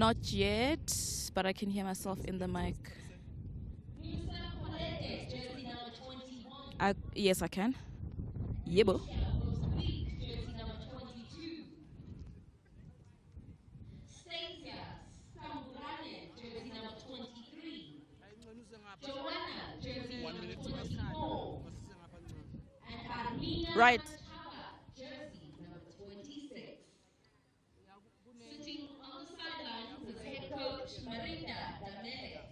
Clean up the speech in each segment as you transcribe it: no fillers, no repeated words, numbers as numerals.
Not yet, but I can hear myself in the mic. Yes, I can. Yebo. Right. Sitting on the sidelines is head coach Marinda Damele.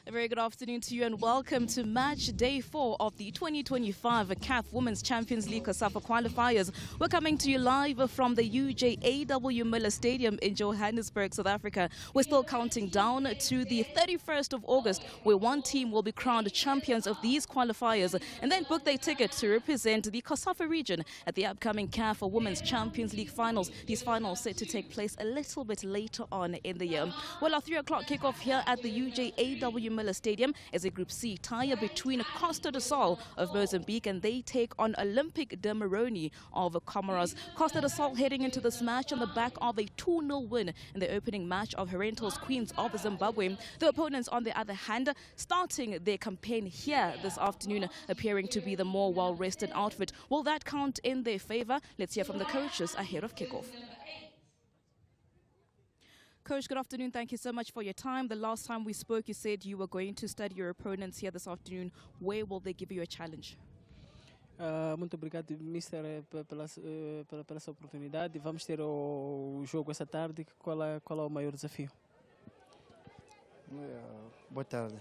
A very good afternoon to you and welcome to match day 4 of the 2025 CAF Women's Champions League COSAFA qualifiers. We're coming to you live from the UJAW Miller Stadium in Johannesburg, South Africa. We're still counting down to the 31st of August, where one team will be crowned champions of these qualifiers and then book their ticket to represent the COSAFA region at the upcoming CAF Women's Champions League finals. These finals set to take place a little bit later on in the year. Well, our 3 o'clock kickoff here at the UJAW Miller Stadium is a Group C tie between Costa of Mozambique and they take on Olympic de Moroni of Comoros. Costa heading into this match on the back of a 2-0 win in the opening match of Herentals Queens of Zimbabwe. The opponents, on the other hand, starting their campaign here this afternoon, appearing to be the more well-rested outfit. Will that count in their favor? Let's hear from the coaches ahead of kickoff. Coach, good afternoon. Thank you so much for your time. The last time we spoke, you said you were going to study your opponents here this afternoon. Where will they give you a challenge? Muito obrigado, Mister, pela essa oportunidade. Vamos ter o jogo essa tarde. Qual é o maior desafio? Boa tarde.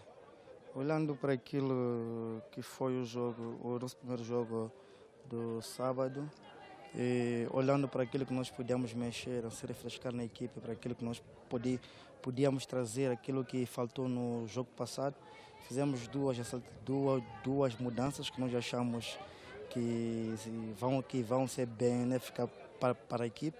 Olhando para aquilo que foi o nosso primeiro jogo do sábado, e olhando para aquilo que nós podíamos mexer, se refrescar na equipe, para aquilo que nós podíamos trazer, aquilo que faltou no jogo passado, fizemos duas mudanças que nós achamos que vão ser benéficas para a equipe.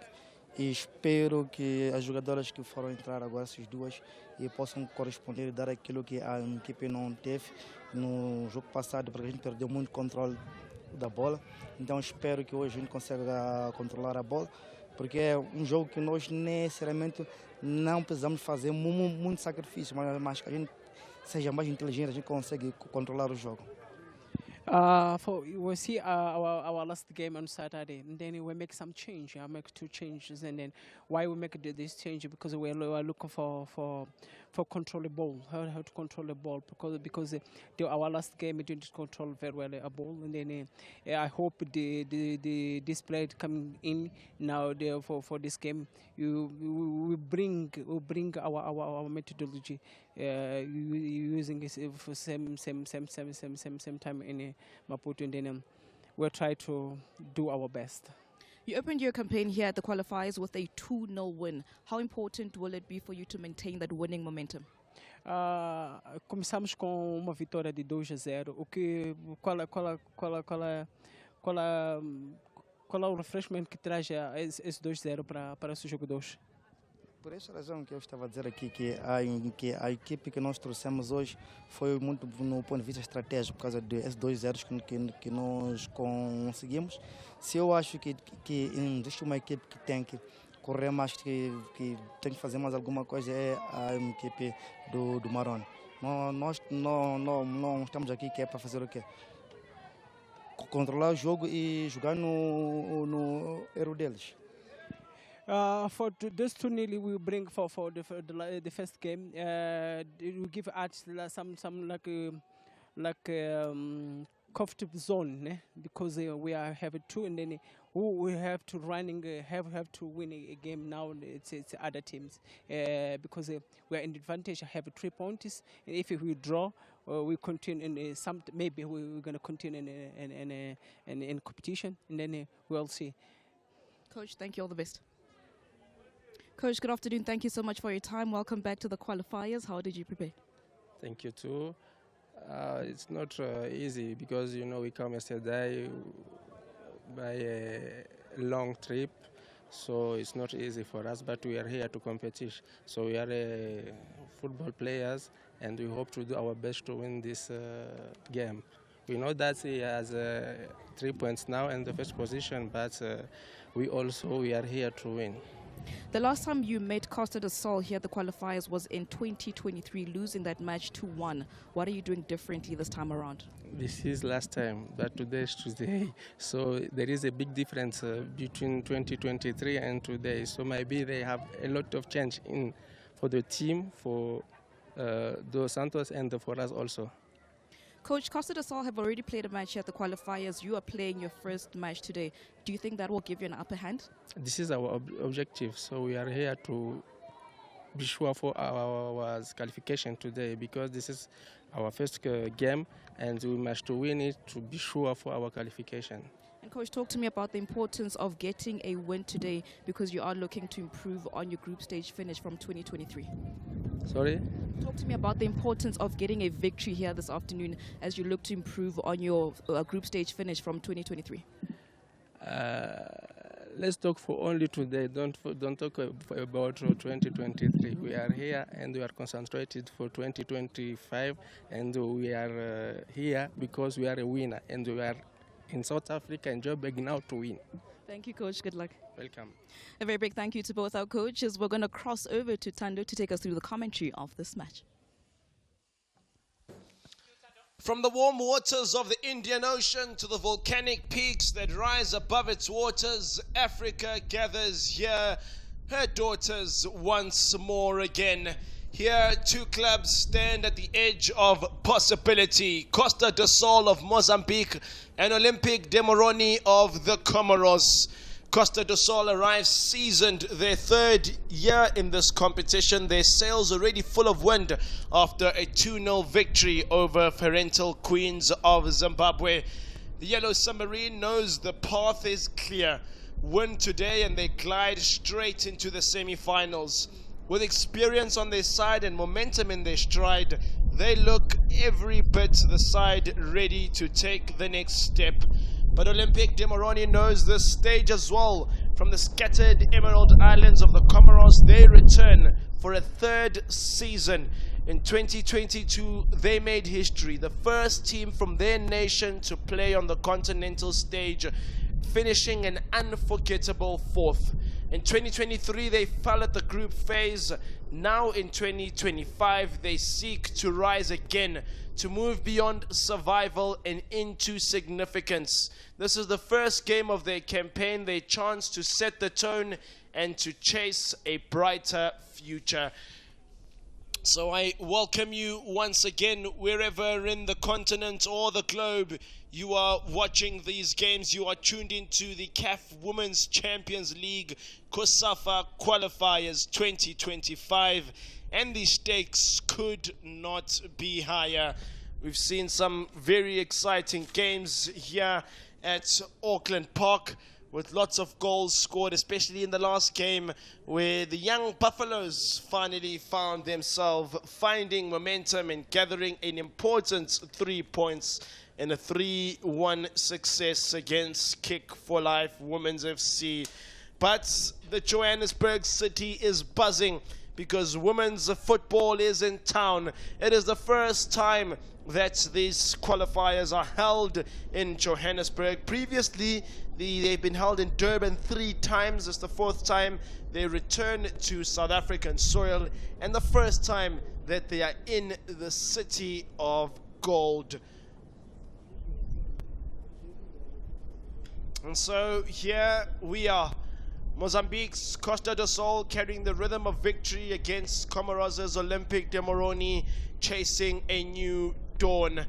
E espero que as jogadoras que foram entrar agora, essas duas, e possam corresponder e dar aquilo que a equipe não teve no jogo passado, porque a gente perdeu muito controle da bola. Então espero que hoje a gente consiga controlar a bola, porque é um jogo que nós necessariamente não precisamos fazer muito sacrifício, mas que a gente seja mais inteligente, a gente consegue controlar o jogo. We see our last game on Saturday, and then we make some change. I make 2 changes, and then why we make this change? Because we are looking for control the ball, how to control the ball. Because our last game we didn't control very well a ball, and then I hope the display coming in now for this game, we bring our methodology using for same time in Maputo, and then we'll try to do our best. You opened your campaign here at the qualifiers with a 2-0 win. How important will it be for you to maintain that winning momentum? Começamos com uma vitória de 2-0. Qual é o refreshment que traz esse 2-0 para esse jogo 2? Por essa razão que eu estava a dizer aqui, que a equipe que nós trouxemos hoje foi muito no ponto de vista estratégico, por causa desses 2 zeros que nós conseguimos. Se eu acho que existe uma equipe que tem que correr mais, que tem que fazer mais alguma coisa, é a equipe do Moroni. Nós não estamos aqui que é para fazer o quê? Controlar o jogo e jogar no erro deles. For this 2-0 we bring for the first game, we give us some comfortable zone, because we have 2, and then we have to have to win a game now. It's other teams because we are in advantage. Have 3 points, and if we draw, we continue in maybe we're going to continue in competition, and then we'll see. Coach, thank you. All the best. Coach, good afternoon. Thank you so much for your time. Welcome back to the qualifiers. How did you prepare? Thank you too. It's not easy because we come yesterday by a long trip, so it's not easy for us. But we are here to compete. So we are football players, and we hope to do our best to win this game. We know that he has 3 points now in the first position, but we are here to win. The last time you met Costa do Sol here at the qualifiers was in 2023, losing that match 2-1. What are you doing differently this time around? This is last time, but today is Tuesday. So there is a big difference between 2023 and today. So maybe they have a lot of change for the team, for Dos Santos, and for us also. Coach, Costa do Sol have already played a match here at the qualifiers. You are playing your first match today. Do you think that will give you an upper hand? This is our objective. So we are here to be sure for our qualification today, because this is our first game and we must win it to be sure for our qualification. And Coach, talk to me about the importance of getting a win today, because you are looking to improve on your group stage finish from 2023. Sorry? Talk to me about the importance of getting a victory here this afternoon as you look to improve on your group stage finish from 2023. Let's talk for only today. Don't talk about 2023. We are here and we are concentrated for 2025, and we are here because we are a winner, and we are in South Africa and Joburg now to win. Thank you, Coach. Good luck. Welcome. A very big thank you to both our coaches. We're going to cross over to Tando to take us through the commentary of this match. From the warm waters of the Indian Ocean to the volcanic peaks that rise above its waters, Africa gathers here her daughters once more again. Here, two clubs stand at the edge of possibility. Costa do Sol of Mozambique and Olympique de Moroni of the Comoros. Costa do Sol arrives seasoned, their third year in this competition. Their sails already full of wind after a 2-0 victory over Parental Queens of Zimbabwe. The Yellow Submarine knows the path is clear. Win today and they glide straight into the semi-finals. With experience on their side and momentum in their stride, they look every bit the side ready to take the next step. But Olympique de Moroni knows this stage as well. From the scattered Emerald Islands of the Comoros, they return for a third season. In 2022, they made history. The first team from their nation to play on the continental stage, finishing an unforgettable fourth. In 2023, they fell at the group phase. Now in 2025, they seek to rise again, to move beyond survival and into significance. This is the first game of their campaign, their chance to set the tone and to chase a brighter future. So I welcome you once again, wherever in the continent or the globe you are watching these games. You are tuned into the CAF Women's Champions League COSAFA Qualifiers 2025, and the stakes could not be higher. We've seen some very exciting games here at Auckland Park, with lots of goals scored, especially in the last game, where the young Buffaloes finally found themselves finding momentum and gathering an important 3 points in a 3-1 success against Kick for Life Women's FC. But the Johannesburg city is buzzing because women's football is in town. It is the first time that these qualifiers are held in Johannesburg. Previously, they've been held in Durban 3 times. It's the 4th time they return to South African soil, and the first time that they are in the city of gold. And so here we are, Mozambique's Costa do Sol carrying the rhythm of victory against Comoros' Olympique de Moroni, chasing a new dawn.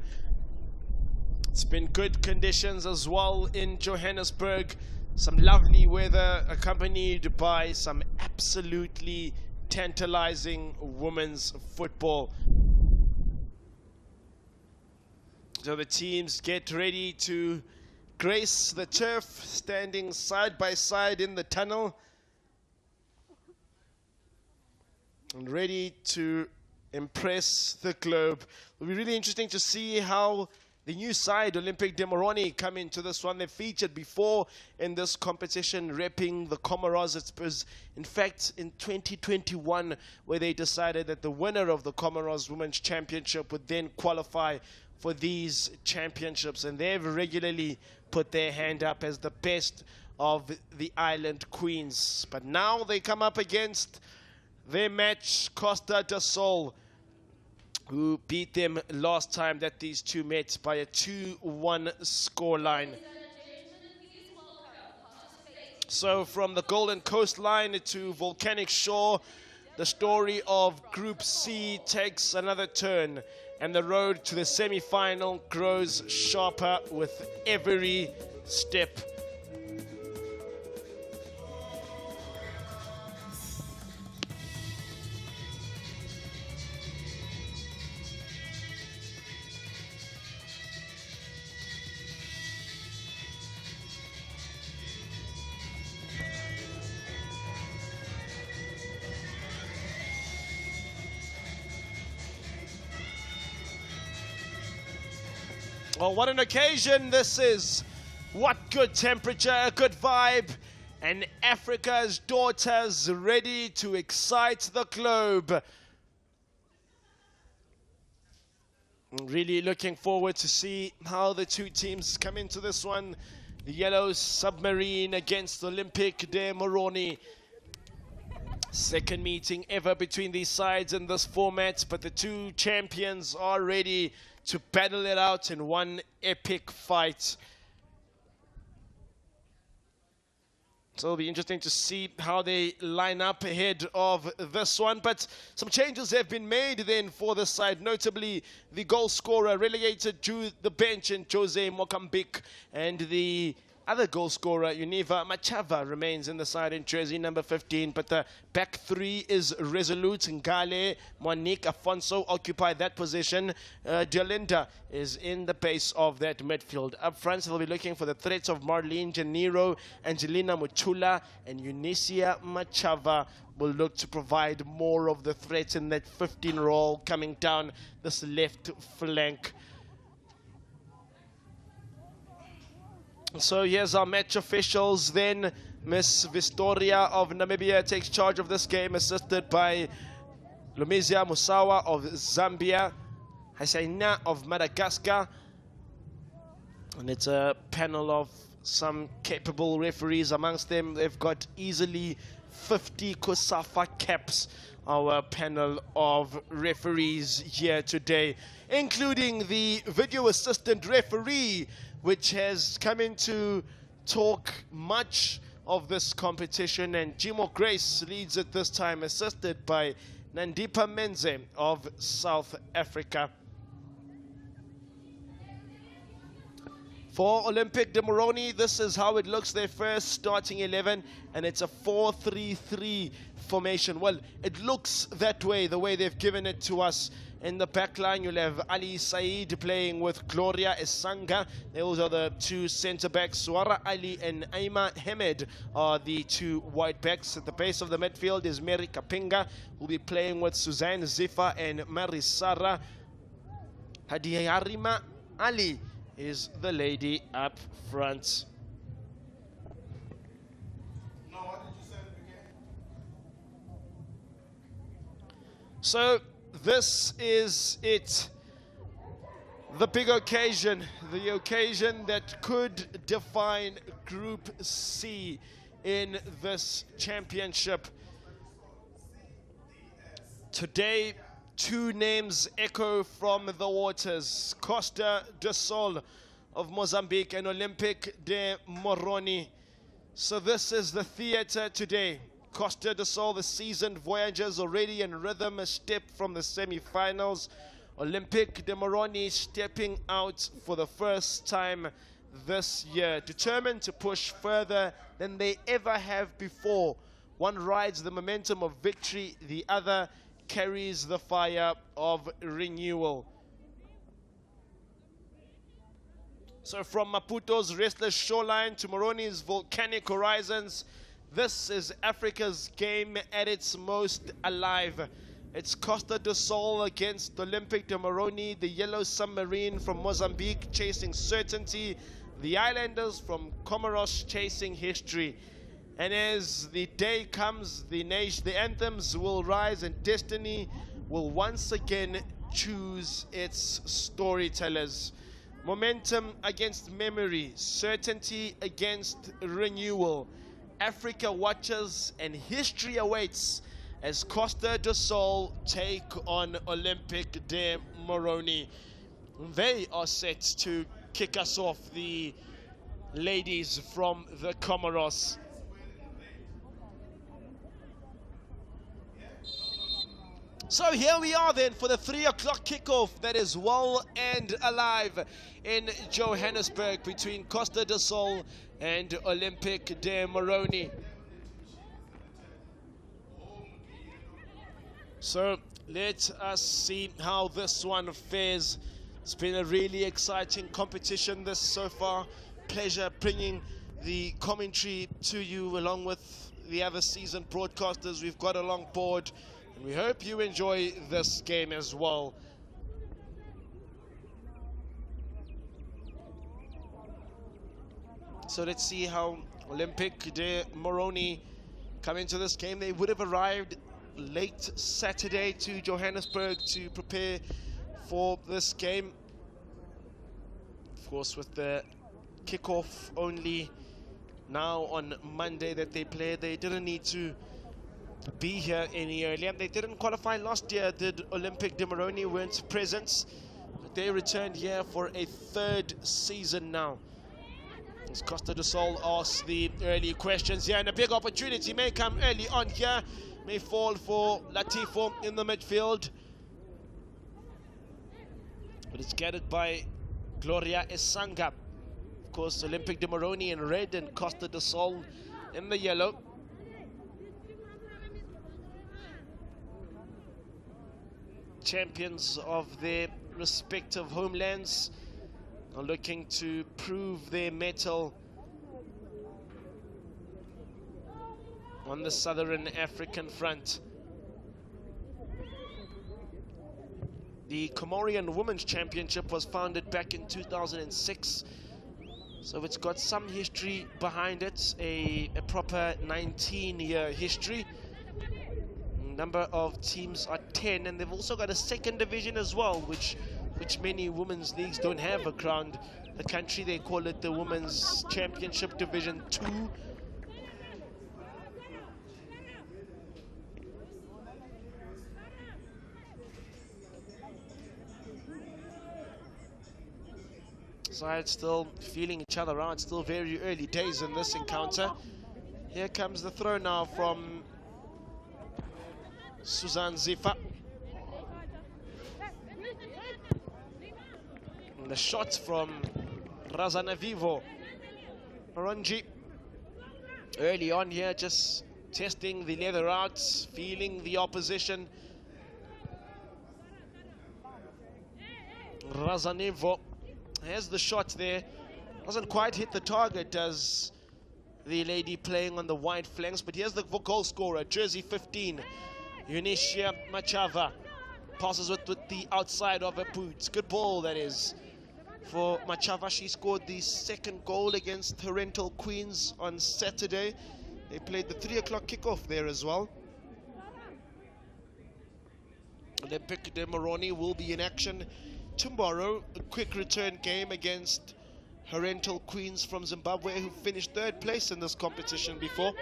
It's been good conditions as well in Johannesburg. Some lovely weather accompanied by some absolutely tantalizing women's football. So the teams get ready to grace the turf, standing side by side in the tunnel, and ready to impress the globe. It'll be really interesting to see how the new side, Olympic de Moroni, come into this one. They've featured before in this competition, repping the Comoros. It was, in fact, in 2021, where they decided that the winner of the Comoros Women's Championship would then qualify for these championships. And they've regularly put their hand up as the best of the island queens. But now they come up against their match, Costa del Sol, who beat them last time that these two met by a 2-1 scoreline. So from the Golden Coastline to Volcanic Shore, the story of Group C takes another turn, and the road to the semi-final grows sharper with every step. Well, what an occasion this is. What good temperature, good vibe, and Africa's daughters ready to excite the globe. Really looking forward to see how the two teams come into this one. The Yellow Submarine against Olympic de Moroni. Second meeting ever between these sides in this format, but the two champions are ready to battle it out in one epic fight. So it'll be interesting to see how they line up ahead of this one. But some changes have been made then for this side, notably the goal scorer relegated to the bench in Jose Mocambique, and the other goal scorer, Univa Machava, remains in the side in jersey number 15. But the back three is resolute. Ngale, Monique, Afonso occupy that position. Delinda is in the base of that midfield. Up front, they'll be looking for the threats of Marlene Janiro, Angelina Muchula, and Eunicia Machava will look to provide more of the threats in that 15 role coming down this left flank. So here's our match officials then. Miss Vistoria of Namibia takes charge of this game, assisted by Lumizia Musawa of Zambia, Hasaina of Madagascar. And it's a panel of some capable referees amongst them. They've got easily 50 COSAFA caps, our panel of referees here today, including the video assistant referee, which has come in to talk much of this competition. And Jimo Grace leads it this time, assisted by Nandipa Menze of South Africa. For Olympic de Moroni, this is how it looks, their first starting 11, and it's a 4-3-3 formation. Well, it looks that way, the way they've given it to us. In the back line, you'll have Ali Said playing with Gloria Esanga. Those are the two centre-backs. Suara Ali and Aima Hemed are the two wide-backs. At the base of the midfield is Mary Kapinga, who will be playing with Suzanne Zifa and Marisara. Hadiarima Ali is the lady up front. So this is it, the big occasion, the occasion that could define Group C in this championship. Today, two names echo from the waters: Costa del Sol of Mozambique and Olympic de Moroni. So this is the theatre today. Costa del Sol, the seasoned voyagers, already in rhythm, a step from the semi-finals. Olympic de Moroni stepping out for the first time this year, determined to push further than they ever have before. One rides the momentum of victory, the other carries the fire of renewal. So from Maputo's restless shoreline to Moroni's volcanic horizons, this is Africa's game at its most alive. It's Costa do Sol against Olympic de Moroni, the yellow submarine from Mozambique chasing certainty, the islanders from Comoros chasing history. And as the day comes, the anthems will rise and destiny will once again choose its storytellers. Momentum against memory, certainty against renewal. Africa watches and history awaits as Costa do Sol take on Olympic de Moroni. They are set to kick us off, the ladies from the Comoros. So here we are then for the 3 o'clock kickoff that is well and alive in Johannesburg between Costa do Sol and Olympic de Moroni. So let us see how this one fares. It's been a really exciting competition this so far. Pleasure bringing the commentary to you along with the other seasoned broadcasters we've got along board. And we hope you enjoy this game as well. So let's see how Olympic de Moroni come into this game. They would have arrived late Saturday to Johannesburg to prepare for this game. Of course, with the kickoff only now on Monday that they played, they didn't need to be here any earlier. They didn't qualify last year, did Olympic de Moroni, weren't present, but they returned here for a third season now. As Costa do Sol asks the early questions here, and a big opportunity may come early on here, may fall for Latifo in the midfield, but it's gathered by Gloria Esanga. Of course, Olympic de Moroni in red and Costa do Sol in the yellow. Champions of their respective homelands are looking to prove their mettle on the Southern African front. The Comorian Women's Championship was founded back in 2006, so it's got some history behind it, a proper 19-year history. Number of teams are 10, and they've also got a second division as well, which many women's leagues don't have around the country. They call it the Women's Championship Division 2. Sides still feeling each other out, still very early days in this encounter. Here comes the throw now from Suzanne Zifa. And the shot from Razana Vivo. Moronji early on here, just testing the leather out, feeling the opposition. Razanevo has the shot there. Doesn't quite hit the target, does the lady playing on the wide flanks. But here's the goal scorer, jersey 15. Eunicia Machava passes with the outside of her boots. Good ball, that is, for Machava. She scored the second goal against Herentals Queens on Saturday. They played the 3 o'clock kickoff there as well. Olympic de Moroni will be in action tomorrow. A quick return game against Herentals Queens from Zimbabwe, who finished third place in this competition before.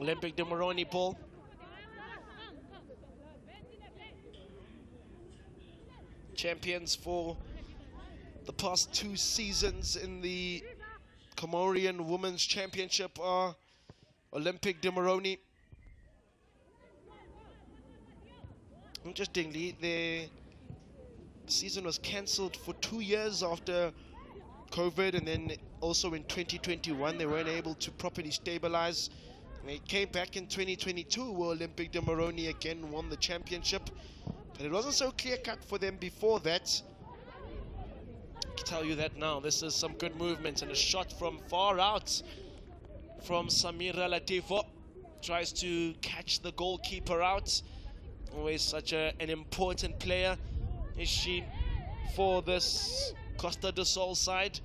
Olympic de Moroni ball. Champions for the past 2 seasons in the Comorian Women's Championship are Olympic de Moroni. Interestingly, the season was cancelled for 2 years after COVID, and then also in 2021 they weren't able to properly stabilize They came back in 2022 where Olympique de Moroni again won the championship. But it wasn't so clear-cut for them before that. I can tell you that now. This is some good movement and a shot from far out from Samira Latifo. Tries to catch the goalkeeper out. Always such an important player is she for this Costa do Sol side.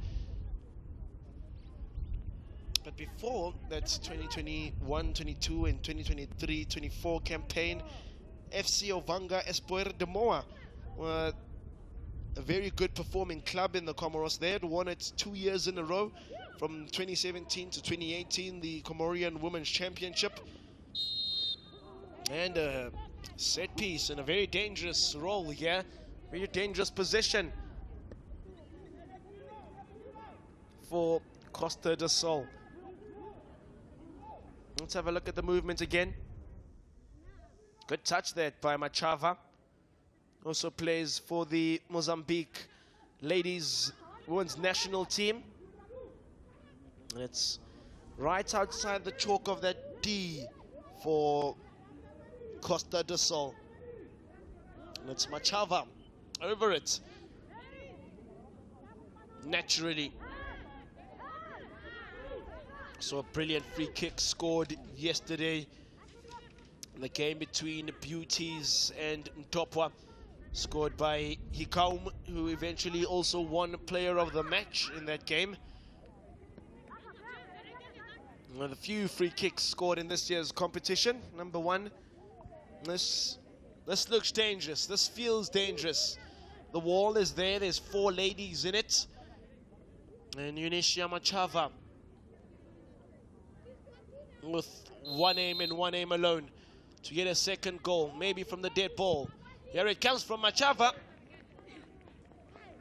But before that 2021, 22 and 2023, 24 campaign, FC Ovanga Espoir de Moa were a very good performing club in the Comoros. They had won it 2 years in a row from 2017 to 2018, the Comorian Women's Championship. And a set piece in a very dangerous role here, very dangerous position for Costa do Sol. Let's have a look at the movement again. Good touch there by Machava. Also plays for the Mozambique ladies women's national team. And it's right outside the chalk of that D for Costa do Sol. And it's Machava over it. Naturally. So a brilliant free kick scored yesterday in the game between Beauties and Ntopwa, scored by Hikaum, who eventually also won player of the match in that game. One of the few free kicks scored in this year's competition. Number one. This looks dangerous. This feels dangerous. The wall is there. There's 4 ladies in it. And Eunicia Machava with one aim and one aim alone to get a second goal, maybe from the dead ball. Here it comes from Machava.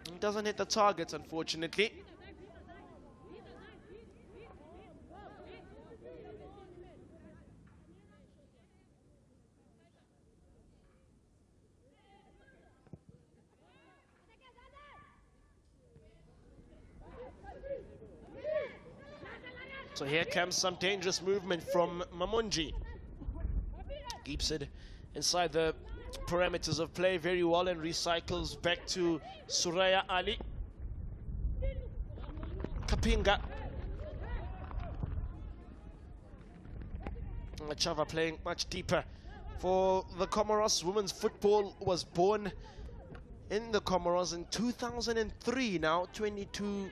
It doesn't hit the target, unfortunately. So here comes some dangerous movement from Mamunji. Keeps it inside the parameters of play very well and recycles back to Suraya Ali. Kapinga. Machava playing much deeper. For the Comoros, women's football was born in the Comoros in 2003 now, 22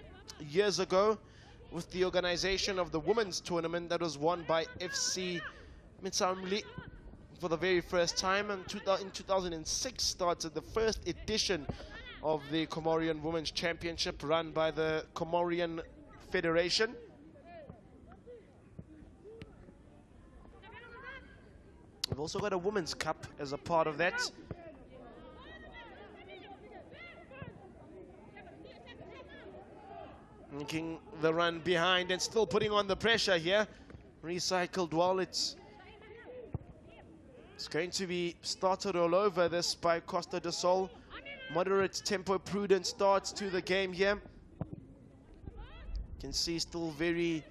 years ago, with the organization of the women's tournament that was won by FC Mitsamli for the very first time. And in 2006 started the first edition of the Comorian Women's Championship run by the Comorian Federation. We've also got a Women's Cup as a part of that. Making the run behind and still putting on the pressure here. Recycled well. It's going to be started all over this by Costa do Sol. Moderate tempo, prudent starts to the game here. You can see still very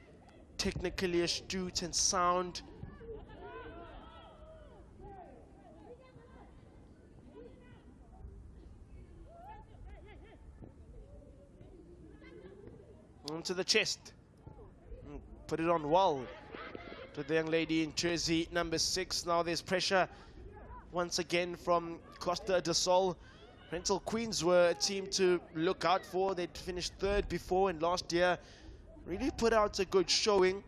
technically astute and sound. Onto the chest. Put it on well to the young lady in jersey number 6. Now there's pressure once again from Costa do Sol. Rental Queens were a team to look out for. They'd finished 3rd before, and last year really put out a good showing.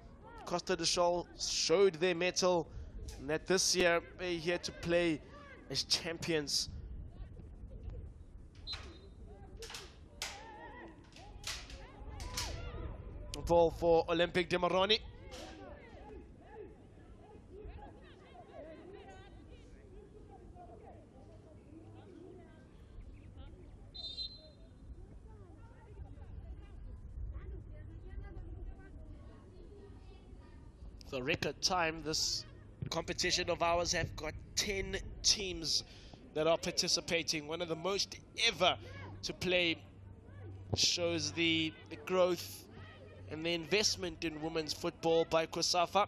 Costa do Sol showed their mettle, and that this year they're here to play as champions. Ball for Olympique de Moroni. The record time, this competition of ours have got 10 teams that are participating, one of the most ever to play. Shows the growth and the investment in women's football by COSAFA.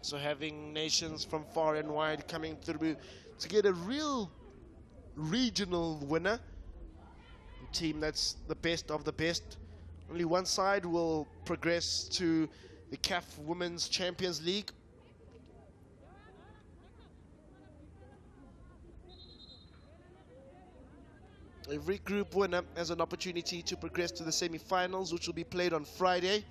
So having nations from far and wide coming through to get a real regional winner, a team that's the best of the best. Only one side will progress to the CAF Women's Champions League. Every group winner has an opportunity to progress to the semi-finals, which will be played on Friday.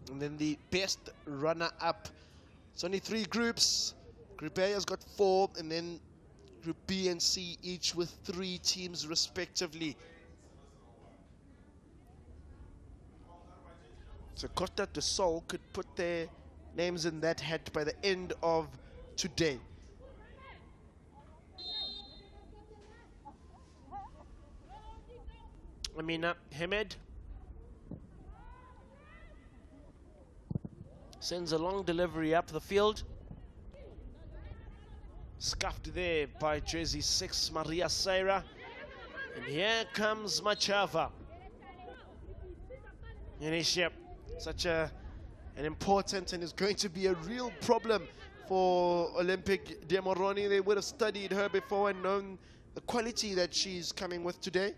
And then the best runner-up. It's only 3 groups. Group A has got 4, and then Group B and C each with 3 teams respectively. So Costa de Sol could put their names in that hat by the end of today. Amina Hamed sends a long delivery up the field. Scuffed there by jersey 6, Maria Serra. And here comes Machava. Yanisha, such an important and is going to be a real problem for Olympic de Moroni. They would have studied her before and known the quality that she's coming with today.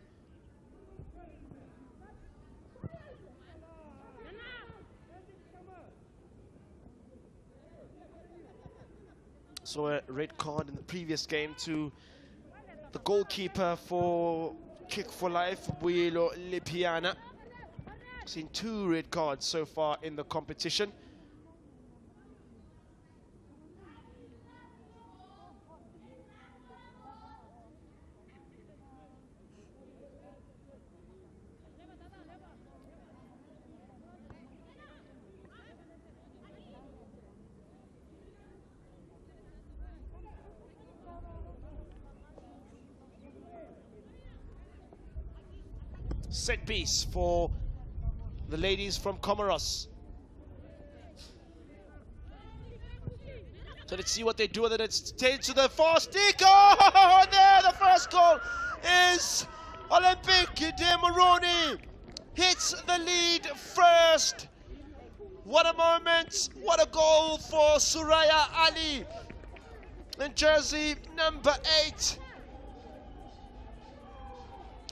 So a red card in the previous game to the goalkeeper for Kick for Life, Buelo Lipiana. Seen 2 red cards so far in the competition. Set piece for the ladies from Comoros. So let's see what they do with it. It's taken to the far stick. Oh, there, the first goal is Olympic de Moroni. Hits the lead first. What a moment. What a goal for Suraya Ali in jersey number 8.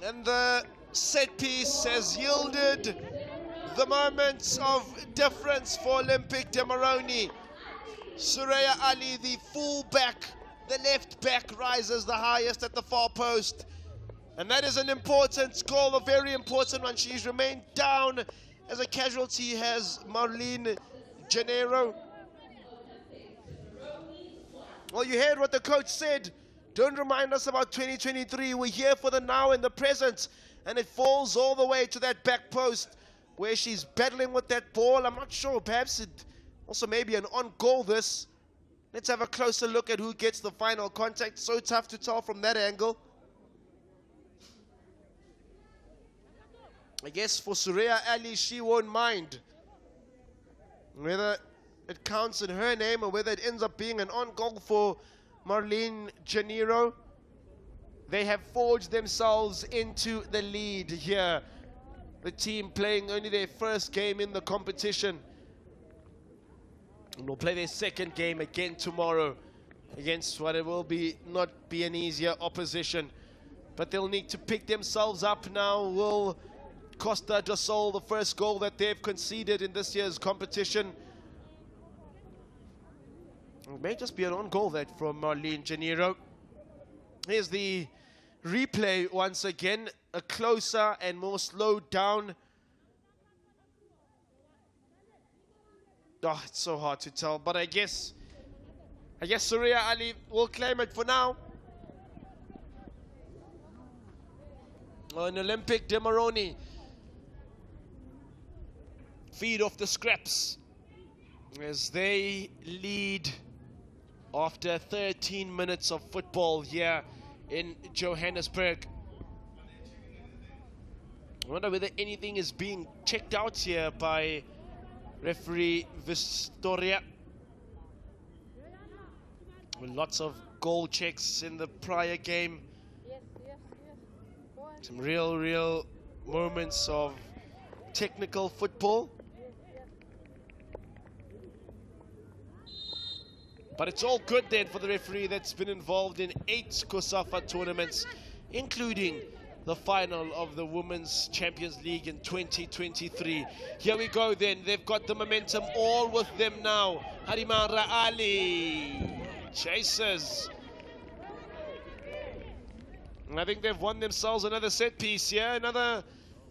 And the set piece has yielded the moments of difference for Olympic de Moroni. Suraya Ali, the full back, the left back, rises the highest at the far post. And that is an important goal, a very important one. She's remained down as a casualty, has Marlene Janeiro. Well, you heard what the coach said. Don't remind us about 2023. We're here for the now and the present. And it falls all the way to that back post where she's battling with that ball. I'm not sure, perhaps it also maybe an on goal this. Let's have a closer look at who gets the final contact. So tough to tell from that angle. I guess for Suraya Ali, she won't mind whether it counts in her name or whether it ends up being an on goal for Marlene Janeiro. They have forged themselves into the lead here. The team playing only their first game in the competition. And will play their second game again tomorrow against what it will be not be an easier opposition. But they'll need to pick themselves up now. Will Costa de Sol, the first goal that they've conceded in this year's competition. It may just be an on goal that from Marlene Janeiro. Here's the replay once again, a closer and more slowed down. Oh, it's so hard to tell, but I guess Suraya Ali will claim it for now. An Olympic de Moroni feed off the scraps as they lead after 13 minutes of football here in Johannesburg. I wonder whether anything is being checked out here by referee Vistoria. Lots of goal checks in the prior game. Some real moments of technical football. But it's all good then for the referee that's been involved in 8 COSAFA tournaments, including the final of the Women's Champions League in 2023. Here we go then. They've got the momentum all with them now. Harimara Ali chases. And I think they've won themselves another set piece here. Another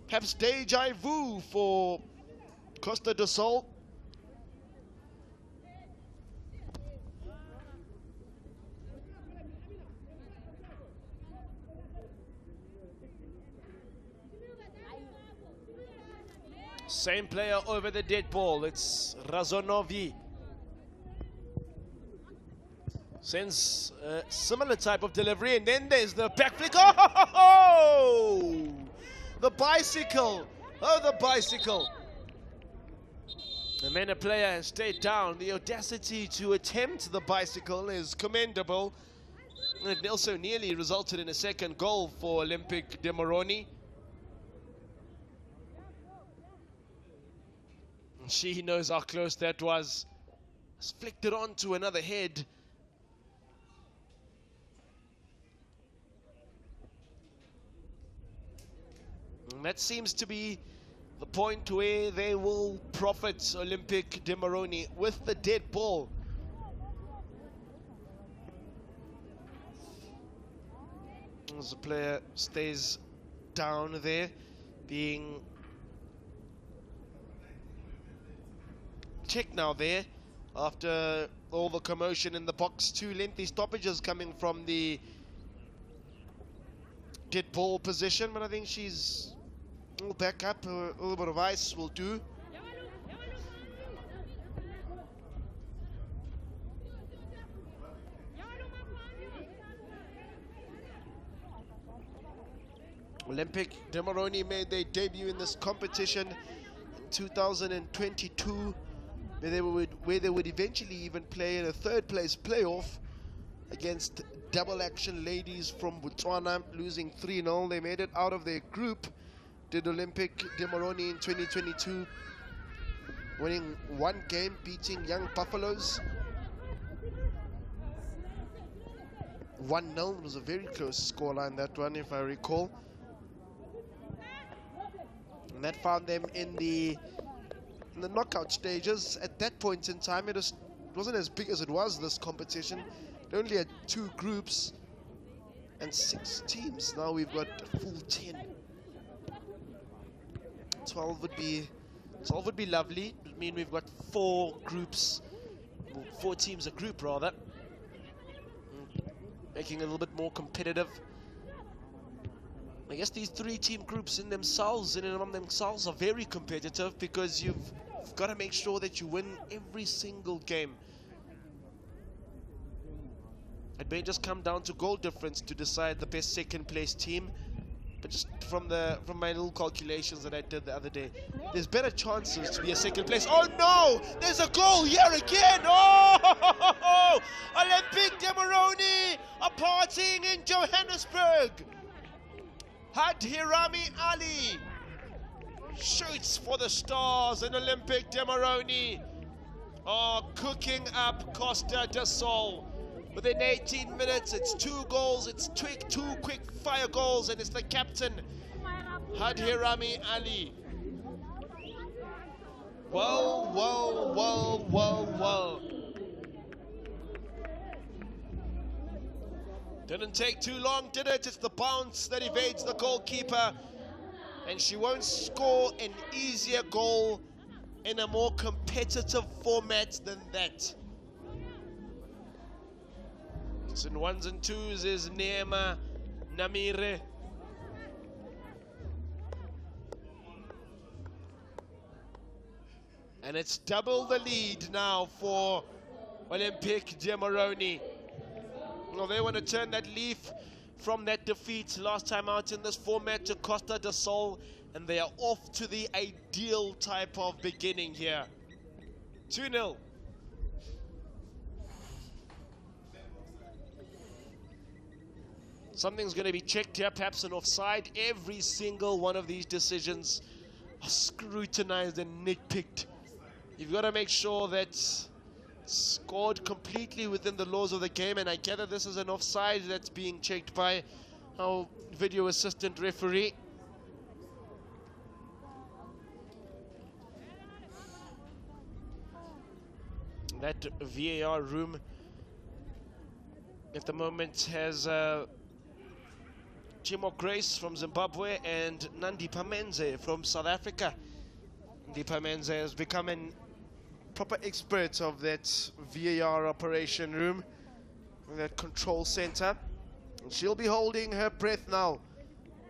perhaps deja vu for Costa do Sol. Same player over the dead ball. It's Razonovi. Sends a similar type of delivery, and then there's the back flick. Oh! The bicycle. Oh, the bicycle. And then a player has stayed down. The audacity to attempt the bicycle is commendable. And it also nearly resulted in a second goal for Olympic de Moroni. She knows how close that was. Has flicked it onto another head. And that seems to be the point where they will profit, Olympic de Moroni, with the dead ball. As the player stays down there, being checked now there after all the commotion in the box. 2 lengthy stoppages coming from the dead ball position, but I think she's all back up. A little bit of ice will do. Olympic de Moroni made their debut in this competition in 2022. Where they would eventually even play in a 3rd place playoff against Double Action Ladies from Botswana, losing 3-0. They made it out of their group, did Olympic de Moroni in 2022, winning 1 game, beating Young Buffaloes 1-0. It was a very close scoreline, that one, if I recall. And that found them in the knockout stages. At that point in time, it wasn't as big as it was, this competition. It only had 2 groups and 6 teams. Now we've got a full 10. 12 would be lovely. It would mean we've got 4 groups, well, 4 teams a group rather, making it a little bit more competitive. I guess these 3-team groups in and among themselves are very competitive, because you've got to make sure that you win every single game. It may just come down to goal difference to decide the best 2nd place team, but just from my little calculations that I did the other day, there's better chances to be a 2nd place. Oh no! There's a goal here again! Oh! Olympic de Moroni are partying in Johannesburg. Hirami Ali shoots for the Stars, and Olympic de Moroni are cooking up Costa do Sol. Within 18 minutes, it's 2 goals, it's 2 quick fire goals, and it's the captain, Hirami Ali. Well, well, well, well, well. Didn't take too long, did it? It's the bounce that evades the goalkeeper, and she won't score an easier goal in a more competitive format than that. It's in 1s and 2s is Neema Namire. And it's double the lead now for Olympic de Moroni. Well, they want to turn that leaf from that defeat last time out in this format to Costa do Sol, and they are off to the ideal type of beginning here. 2-0. Something's going to be checked here, perhaps an offside. Every single one of these decisions scrutinized and nitpicked. You've got to make sure that it's scored completely within the laws of the game, and I gather this is an offside that's being checked by our video assistant referee. That VAR room at the moment has Chimo Grace from Zimbabwe and Nandi Pamenze from South Africa. Nandi Pamenze has become an proper expert of that VAR operation room, that control center. And she'll be holding her breath now.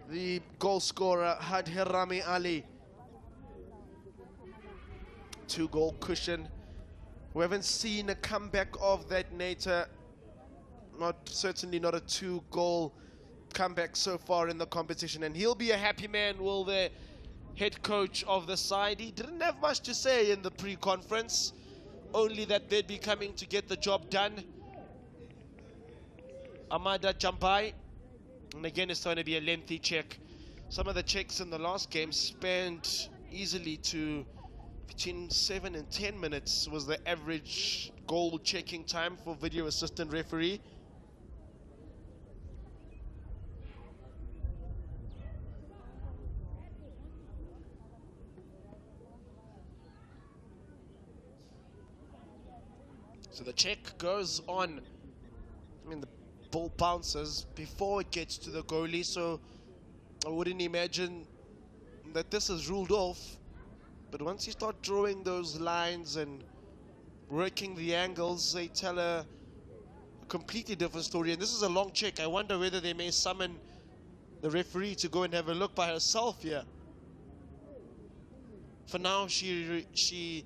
The goal scorer, Hadherami Ali. 2-goal cushion. We haven't seen a comeback of that nature. Certainly not a 2-goal comeback so far in the competition. And he'll be a happy man, will the head coach of the side. He didn't have much to say in the pre-conference, only that they'd be coming to get the job done. Amada Jambai, and again it's going to be a lengthy check. Some of the checks in the last game spanned easily to between 7 and 10 minutes was the average goal checking time for video assistant referee. So the check goes on. I mean, the ball bounces before it gets to the goalie, so I wouldn't imagine that this is ruled off. But once you start drawing those lines and working the angles, they tell a completely different story. And this is a long check. I wonder whether they may summon the referee to go and have a look by herself here. For now, she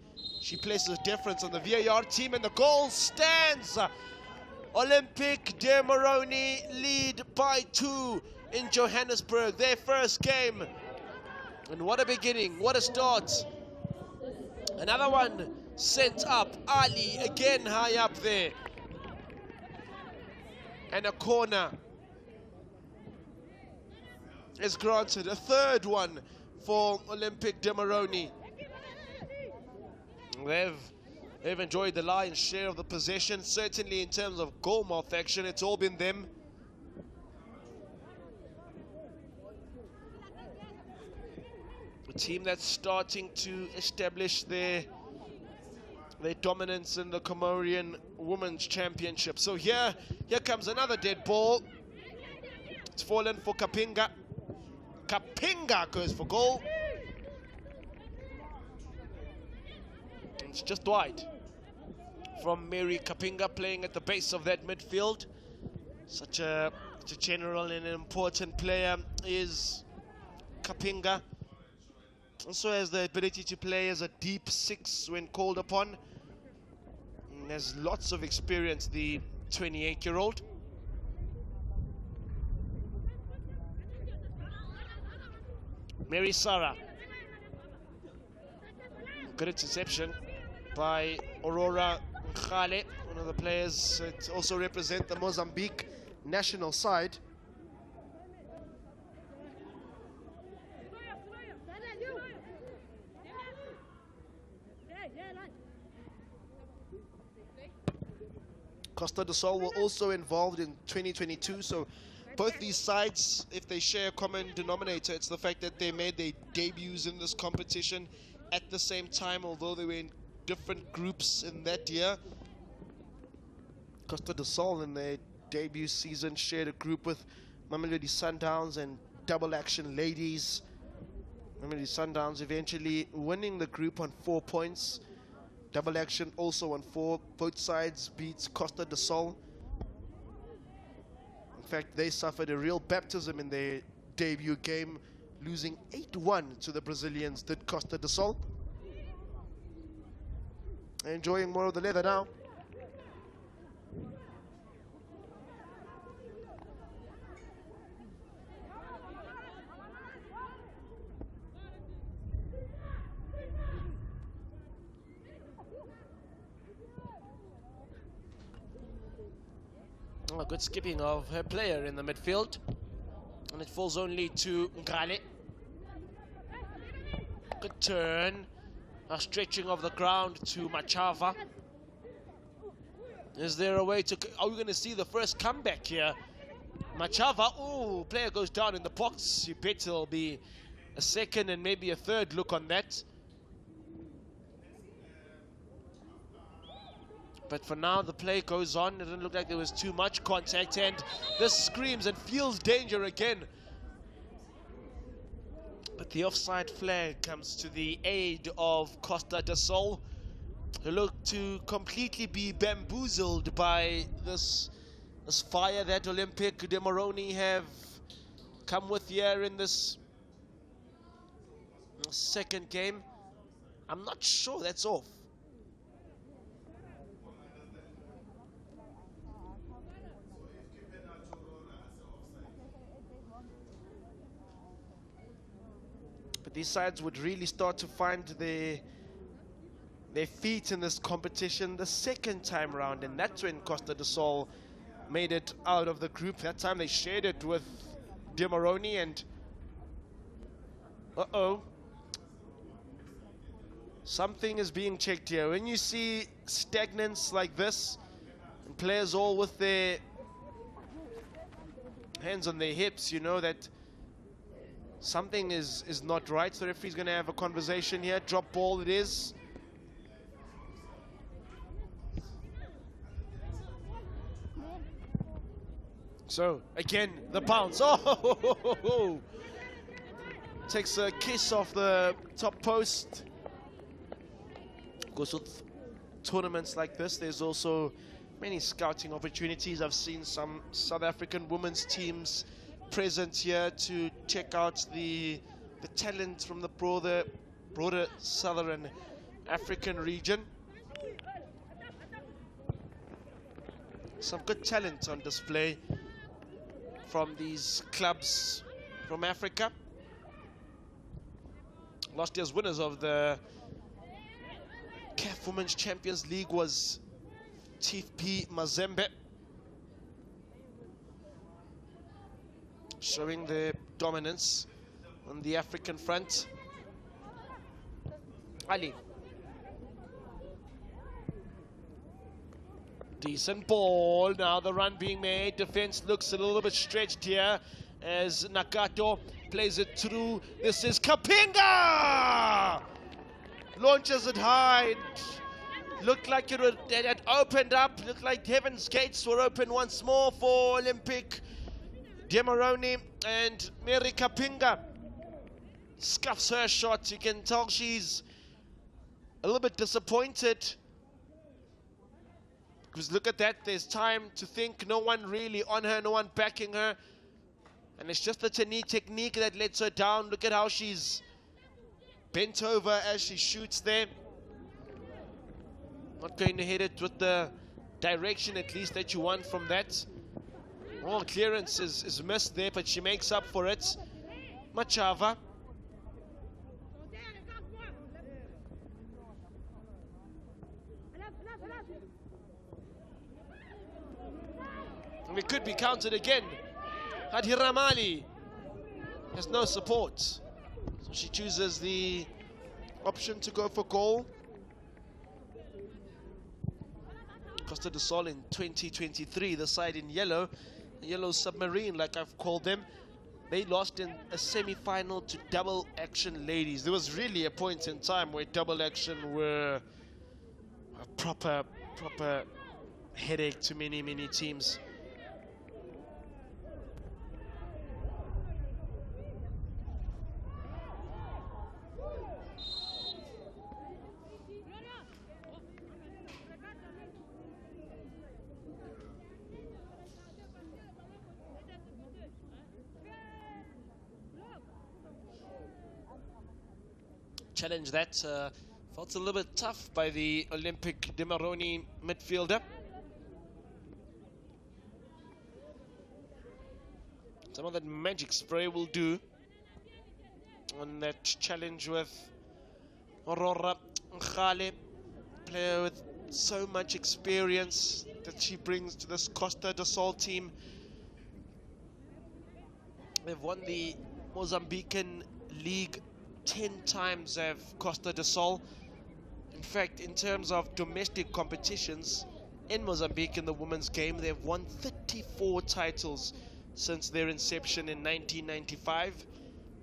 places a difference on the VAR team, and the goal stands. Olympic de Moroni lead by 2 in Johannesburg, their first game. And what a beginning, what a start. Another one sent up. Ali again high up there. And a corner is granted. A third one for Olympic de Moroni. They've enjoyed the lion's share of the possession. Certainly in terms of goal mouth action, it's all been them. A team that's starting to establish their dominance in the Comorian Women's Championship. So here comes another dead ball. It's fallen for Kapinga. Kapinga goes for goal. It's just wide from Mary Kapinga, playing at the base of that midfield. Such a general and an important player is Kapinga. Also has the ability to play as a deep 6 when called upon. And has lots of experience, the 28-year-old. Mary Sarah. Good interception by Aurora Nkhale, one of the players that also represent the Mozambique national side. Costa do Sol were also involved in 2022, so both these sides, if they share a common denominator, it's the fact that they made their debuts in this competition at the same time, although they were in different groups in that year. Costa do Sol in their debut season shared a group with Mamelodi Sundowns and Double Action Ladies. Mamelodi Sundowns eventually winning the group on 4 points. Double Action also on 4. Both sides beat Costa do Sol. In fact, they suffered a real baptism in their debut game, losing 8-1 to the Brazilians, did Costa do Sol. Enjoying more of the leather now. A good skipping of her player in the midfield, and it falls only to Nkhale. Good turn. A stretching of the ground to Machava. Is there a way to... Are we going to see the first comeback here? Machava, oh, player goes down in the box. You bet it'll be a second and maybe a third look on that. But for now, the play goes on. It didn't look like there was too much contact, and this screams and feels danger again. But the offside flag comes to the aid of Costa de Sol, who look to completely be bamboozled by this fire that Olympic de Moroni have come with here in this second game. I'm not sure that's off. But these sides would really start to find their feet in this competition the second time round, and that's when Costa de Sol made it out of the group. That time they shared it with de Moroni, and something is being checked here. When you see stagnance like this, and players all with their hands on their hips, you know that something is not right. So the referee's going to have a conversation here. Drop ball it is. So, again, the bounce. Oh! Takes a kiss off the top post. Of course, with tournaments like this, there's also many scouting opportunities. I've seen some South African women's teams present here to check out the talent from the broader Southern African region. Some good talent on display from these clubs from Africa. Last year's winners of the CAF Women's Champions League was TP Mazembe, showing their dominance on the African front. Ali. Decent ball. Now the run being made. Defense looks a little bit stretched here as Nakato plays it through. This is Kapinga! Launches it high. Looked like it had opened up. Looked like heaven's gates were open once more for Olympic de Moroni, and Mary Kapinga scuffs her shot. You can tell she's a little bit disappointed, because look at that, there's time to think, no one really on her, no one backing her, and it's just the technique that lets her down. Look at how she's bent over as she shoots there. Not going to hit it with the direction, at least, that you want from that. Oh, clearance is missed there, but she makes up for it. Machava. And it could be counted again. Hadiramali has no support, so she chooses the option to go for goal. Costa de Sol in 2023, the side in yellow, the Yellow Submarine, like I've called them, they lost in a semi-final to Double Action Ladies. There was really a point in time where Double Action were a proper headache to many teams. Challenge that felt a little bit tough by the Olympic de Moroni midfielder. Some of that magic spray will do on that challenge with Aurora Nkhale, player with so much experience that she brings to this Costa de Sol team. They've won the Mozambican League 10 times have Costa do Sol. In fact, in terms of domestic competitions in Mozambique in the women's game, they've won 34 titles since their inception in 1995.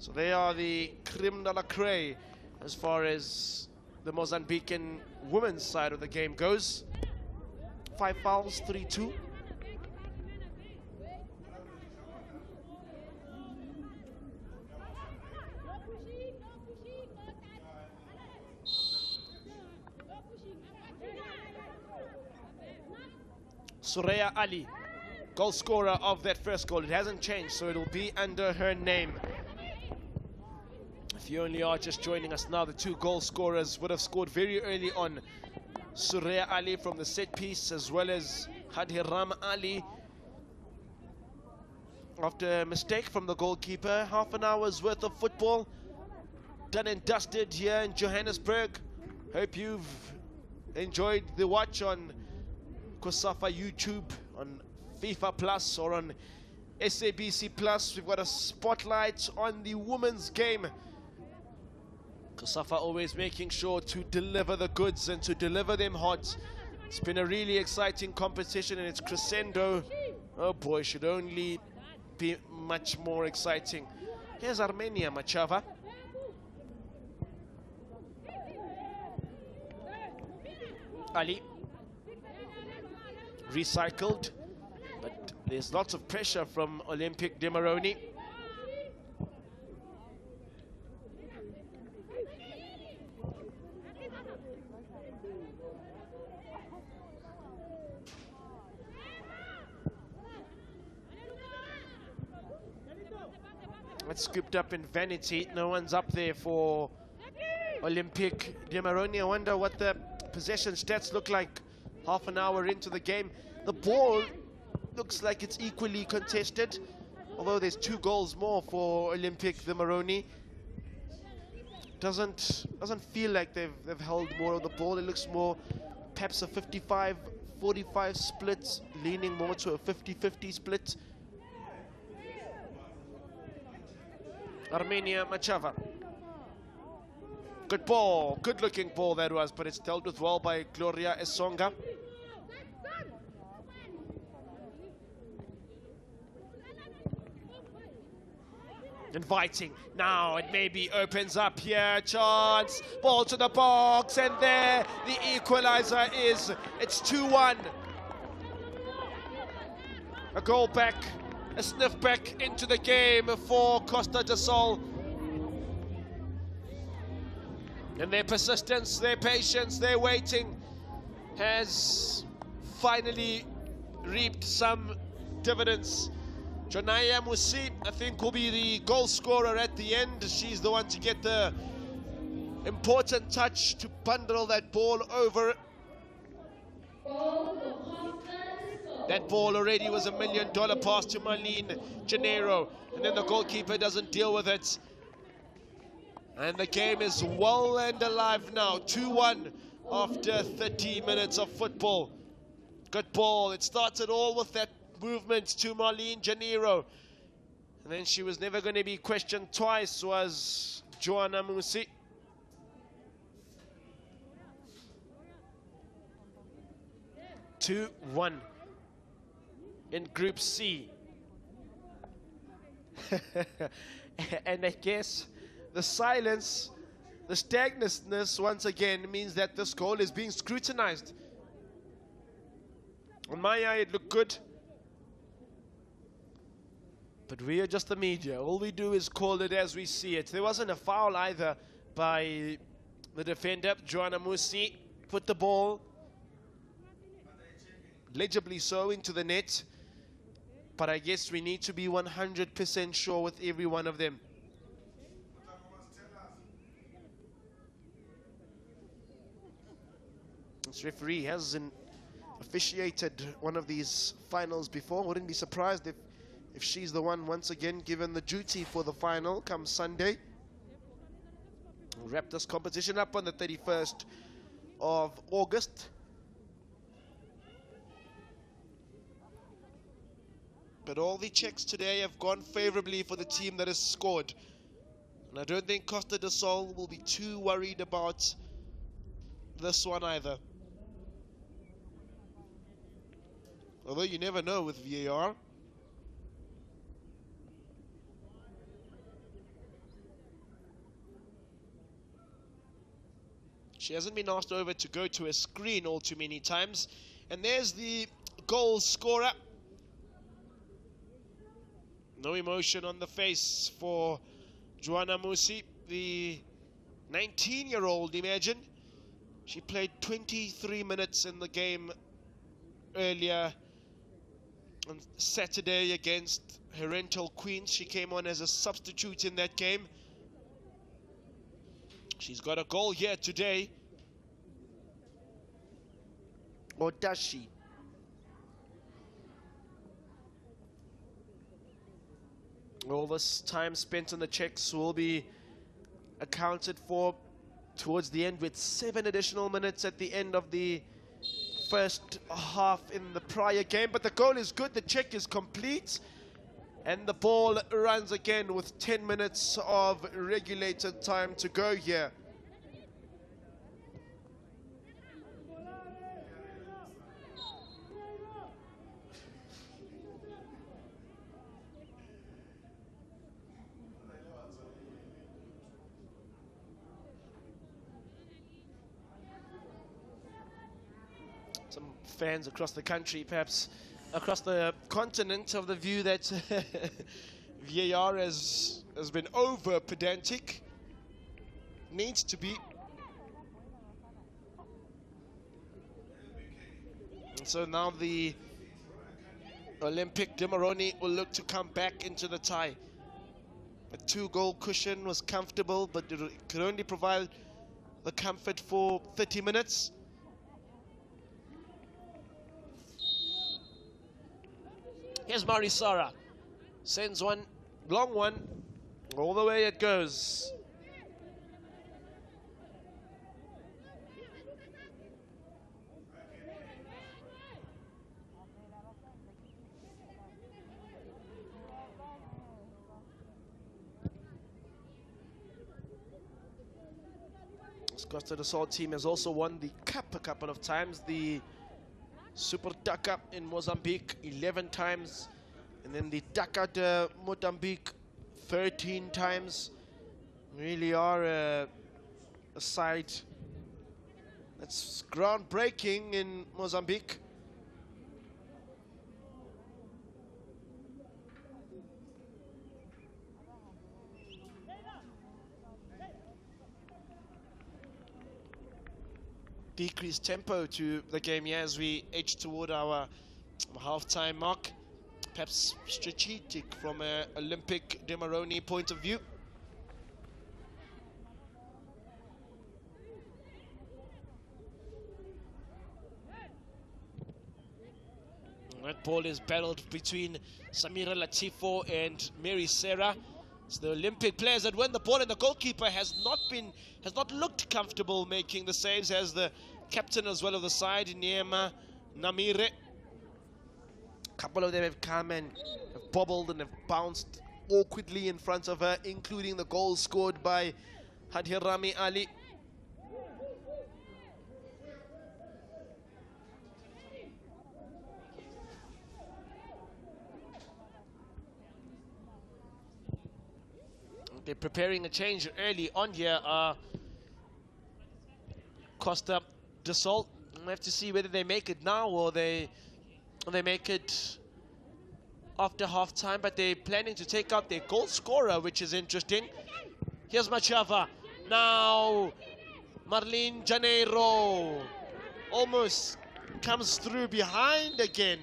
So they are the creme de la creme as far as the Mozambican women's side of the game goes. 5 fouls, 3-2. Suraya Ali, goal scorer of that first goal. It hasn't changed, so it'll be under her name. If you only are just joining us now, the 2 goal scorers would have scored very early on. Suraya Ali from the set piece, as well as Hadhiram Ali after a mistake from the goalkeeper. Half an hour's worth of football done and dusted here in Johannesburg. Hope you've enjoyed the watch on COSAFA YouTube, on FIFA Plus, or on SABC Plus. We've got a spotlight on the women's game. COSAFA always making sure to deliver the goods and to deliver them hot. It's been a really exciting competition and its crescendo, oh boy, should only be much more exciting. Here's Armenia Machava. Ali. Recycled, but there's lots of pressure from Olympic de Moroni. It's scooped up in vanity. No one's up there for Olympic de Moroni. I wonder what the possession stats look like half an hour into the game. The ball looks like it's equally contested, although there's 2 goals more for Olympic de Moroni. Doesn't feel like they've held more of the ball. It looks more perhaps a 55-45 split, leaning more to a 50-50 split. Armenia Machava. Good ball, good looking ball that was, but it's dealt with well by Gloria Esonga. Inviting, now it maybe opens up here, chance, ball to the box, and there the equalizer is. It's 2-1. A goal back, a sniff back into the game for Costa do Sol. And their persistence, their patience, their waiting has finally reaped some dividends. Jonaya Musi, I think, will be the goal scorer at the end. She's the one to get the important touch to bundle that ball over. That ball already was $1 million pass to Marlene Janeiro, and then the goalkeeper doesn't deal with it. And the game is well and alive now, 2-1 after 30 minutes of football. Good ball. It started all with that movement to Marlene Janeiro. And then she was never going to be questioned twice, was Joanna Musi. Two-1 in Group C. And I guess the silence, the stagnantness once again means that this goal is being scrutinized. On my eye, it looked good. But we are just the media. All we do is call it as we see it. There wasn't a foul either by the defender, Joanna Musi. Put the ball, legibly so, into the net. But I guess we need to be 100% sure with every one of them. This referee hasn't officiated one of these finals before. Wouldn't be surprised if she's the one once again given the duty for the final come Sunday. We'll wrap this competition up on the 31st of August. But all the checks today have gone favorably for the team that has scored. And I don't think Costa do Sol will be too worried about this one either. Although you never know with VAR. She hasn't been asked over to go to a screen all too many times. And there's the goal scorer. No emotion on the face for Joanna Musi, the 19-year-old, imagine. She played 23 minutes in the game earlier on Saturday against Herental Queens. She came on as a substitute in that game. She's got a goal here today. Or does she? All this time spent on the checks will be accounted for towards the end, with 7 additional minutes at the end of the first half in the prior game. But the goal is good, the check is complete, and the ball runs again with 10 minutes of regulated time to go here. Some fans across the country, perhaps across the continent, of the view that VAR has been over pedantic. Needs to be. And so now the Olympic de Moroni will look to come back into the tie. A 2-goal cushion was comfortable, but it could only provide the comfort for 30 minutes. Here's Marisara, sends one, long one, all the way it goes. This Costa do Sol team has also won the Cup a couple of times, the Super Dakar in Mozambique 11 times, and then the Dakar de Mozambique 13 times. Really are a side that's groundbreaking in Mozambique. Decreased tempo to the game here as we edge toward our half-time mark. Perhaps strategic from an Olympic de Moroni point of view. That ball is battled between Samira Latifo and Mary Serra. It's the Olympic players that win the ball, and the goalkeeper has not looked comfortable making the saves, as the captain as well of the side, Niema Namire. A couple of them have come and have bobbled and have bounced awkwardly in front of her, including the goal scored by Hadhirami Ali. They're preparing a change early on here. Costa do Sol. We have to see whether they make it now or they make it after half time. But they're planning to take out their goal scorer, which is interesting. Here's Machava. Now Marlene Janeiro almost comes through behind again.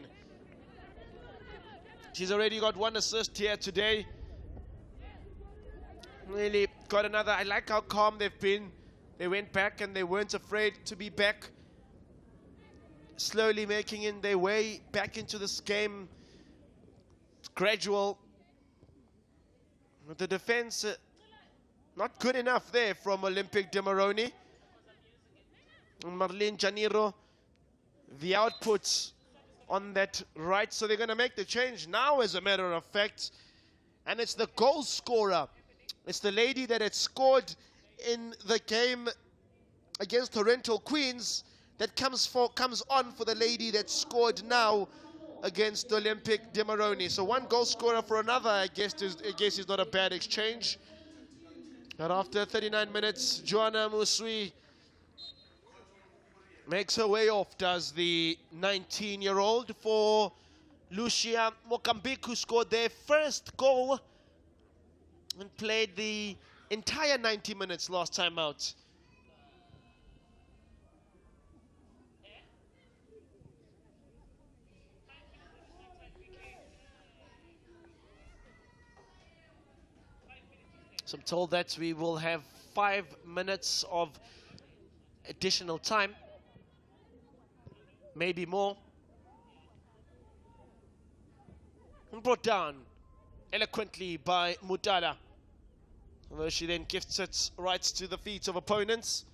She's already got 1 assist here today. Really got another. I like how calm they've been. They went back and they weren't afraid to be back. Slowly making in their way back into this game. It's gradual. But the defense, not good enough there from Olympic de Moroni. And Marlene Janeiro, the output on that right. So they're going to make the change now, as a matter of fact. And it's the goal scorer, It's the lady that had scored in the game against Torrential Queens that comes on for the lady that scored now against Olympic de Moroni. So one goal scorer for another, I guess is not a bad exchange. And after 39 minutes, Joanna Musui makes her way off, does the 19-year-old, for Lucia Mokambik, who scored their first goal and played the entire 90 minutes last time out. So I'm told that we will have 5 minutes of additional time, maybe more. And brought down eloquently by Mutala, although she then gifts it right to the feet of opponents.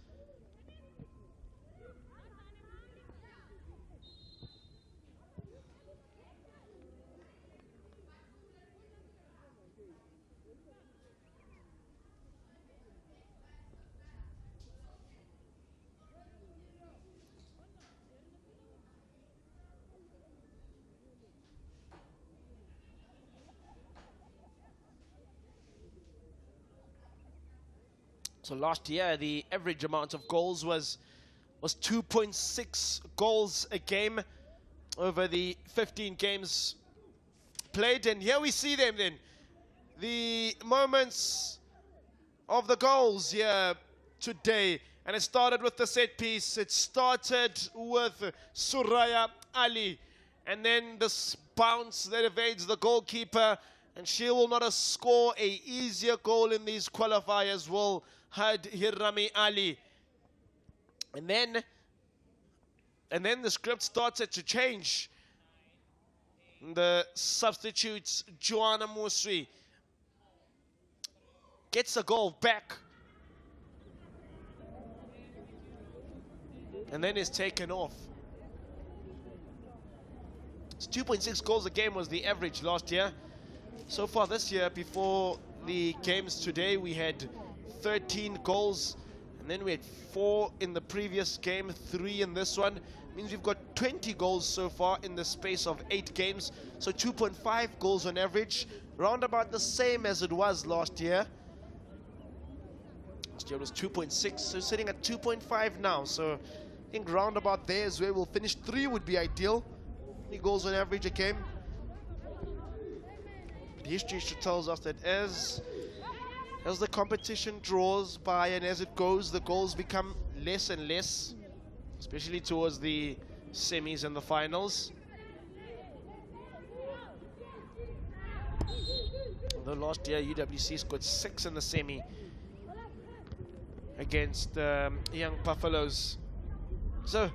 So last year, the average amount of goals was 2.6 goals a game over the 15 games played. And here we see them then. The moments of the goals here today. And it started with the set piece. It started with Suraya Ali. And then this bounce that evades the goalkeeper. And she will not score a easier goal in these qualifiers, will Had Hirami Ali. And then the script started to change. The substitutes, Joanna Musui, gets a goal back. And then is taken off. It's 2.6 goals a game was the average last year. So far this year, before the games today, we had 13 goals, and then we had 4 in the previous game, 3 in this one. Means we've got 20 goals so far in the space of 8 games, so 2.5 goals on average, round about the same as it was last year. Last year was 2.6, so sitting at 2.5 now, so I think round about there is where we'll finish. 3 would be ideal, 3 goals on average a game. But history tells us that as the competition draws by and as it goes, the goals become less and less, especially towards the semis and the finals. Although last year UWC scored 6 in the semi against Young Buffaloes. So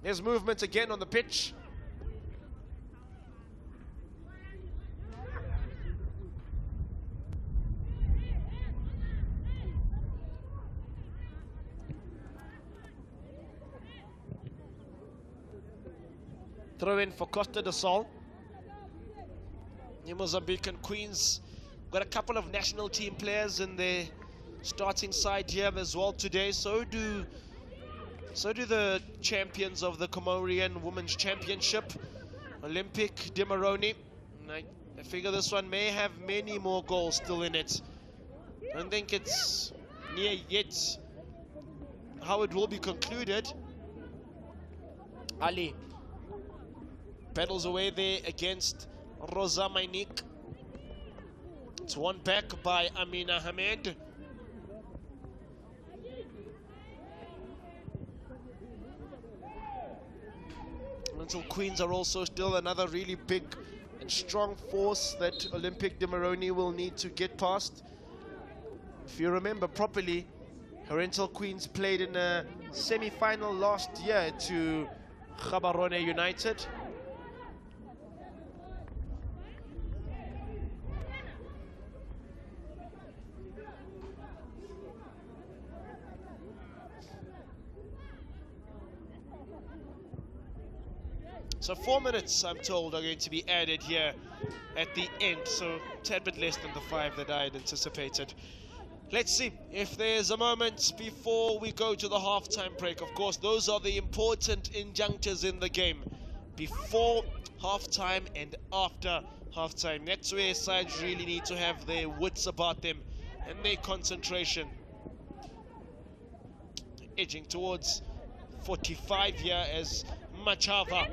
there's movement again on the pitch. Throw in for Costa de Sol. New Mozambican Queens got a couple of national team players in their starting side here as well today. So do the champions of the Comorian Women's Championship, Olympic de Moroni. I figure this one may have many more goals still in it. I don't think it's near yet how it will be concluded. Ali pedals away there against Rosa Mainik. It's won back by Amina Hamed. Little Queens are also still another really big and strong force that Olympic de Moroni will need to get past. If you remember properly, Oriental Queens played in a semi-final last year to Gaborone United. So 4 minutes, I'm told, are going to be added here at the end. So a tad bit less than the 5 that I had anticipated. Let's see if there's a moment before we go to the halftime break. Of course, those are the important injunctures in the game. Before halftime and after halftime. That's where sides really need to have their wits about them and their concentration. Edging towards 45 here as Machava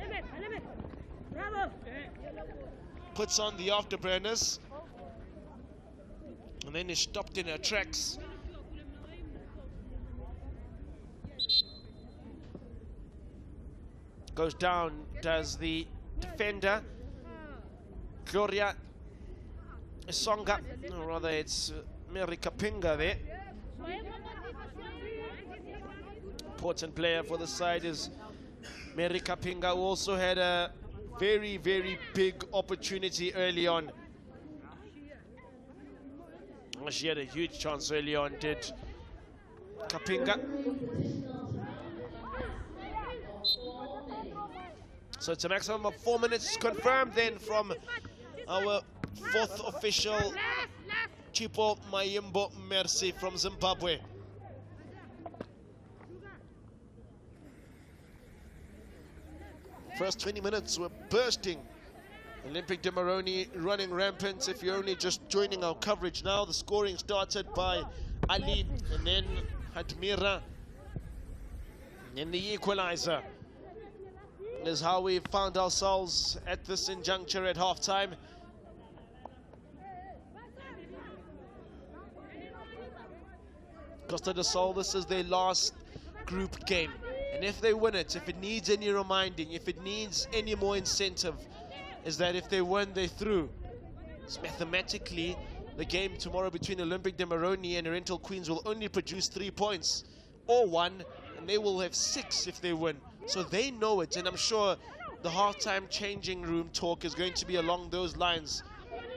puts on the afterburners and then is stopped in her tracks. Goes down, does the defender Gloria Songa, or rather it's Mary Kapinga there. Important player for the side is Mary Kapinga, who also had a very, very big opportunity early on. She had a huge chance early on, did Kapinga. So it's a maximum of 4 minutes confirmed then from our fourth official, Chipo Mayimbo Mercy from Zimbabwe. First 20 minutes were bursting. Olympic de Moroni running rampant. If you're only just joining our coverage now, the scoring started by Ali and then Hadmira. And then the equalizer is how we found ourselves at this injuncture at halftime. Costa do Sol, this is their last group game. And if they win it, if it needs any reminding, if it needs any more incentive, is that if they win, they're through. So mathematically, the game tomorrow between Olympic de Moroni and Oriental Queens will only produce 3 points, or 1, and they will have 6 if they win. So they know it, and I'm sure the halftime changing room talk is going to be along those lines.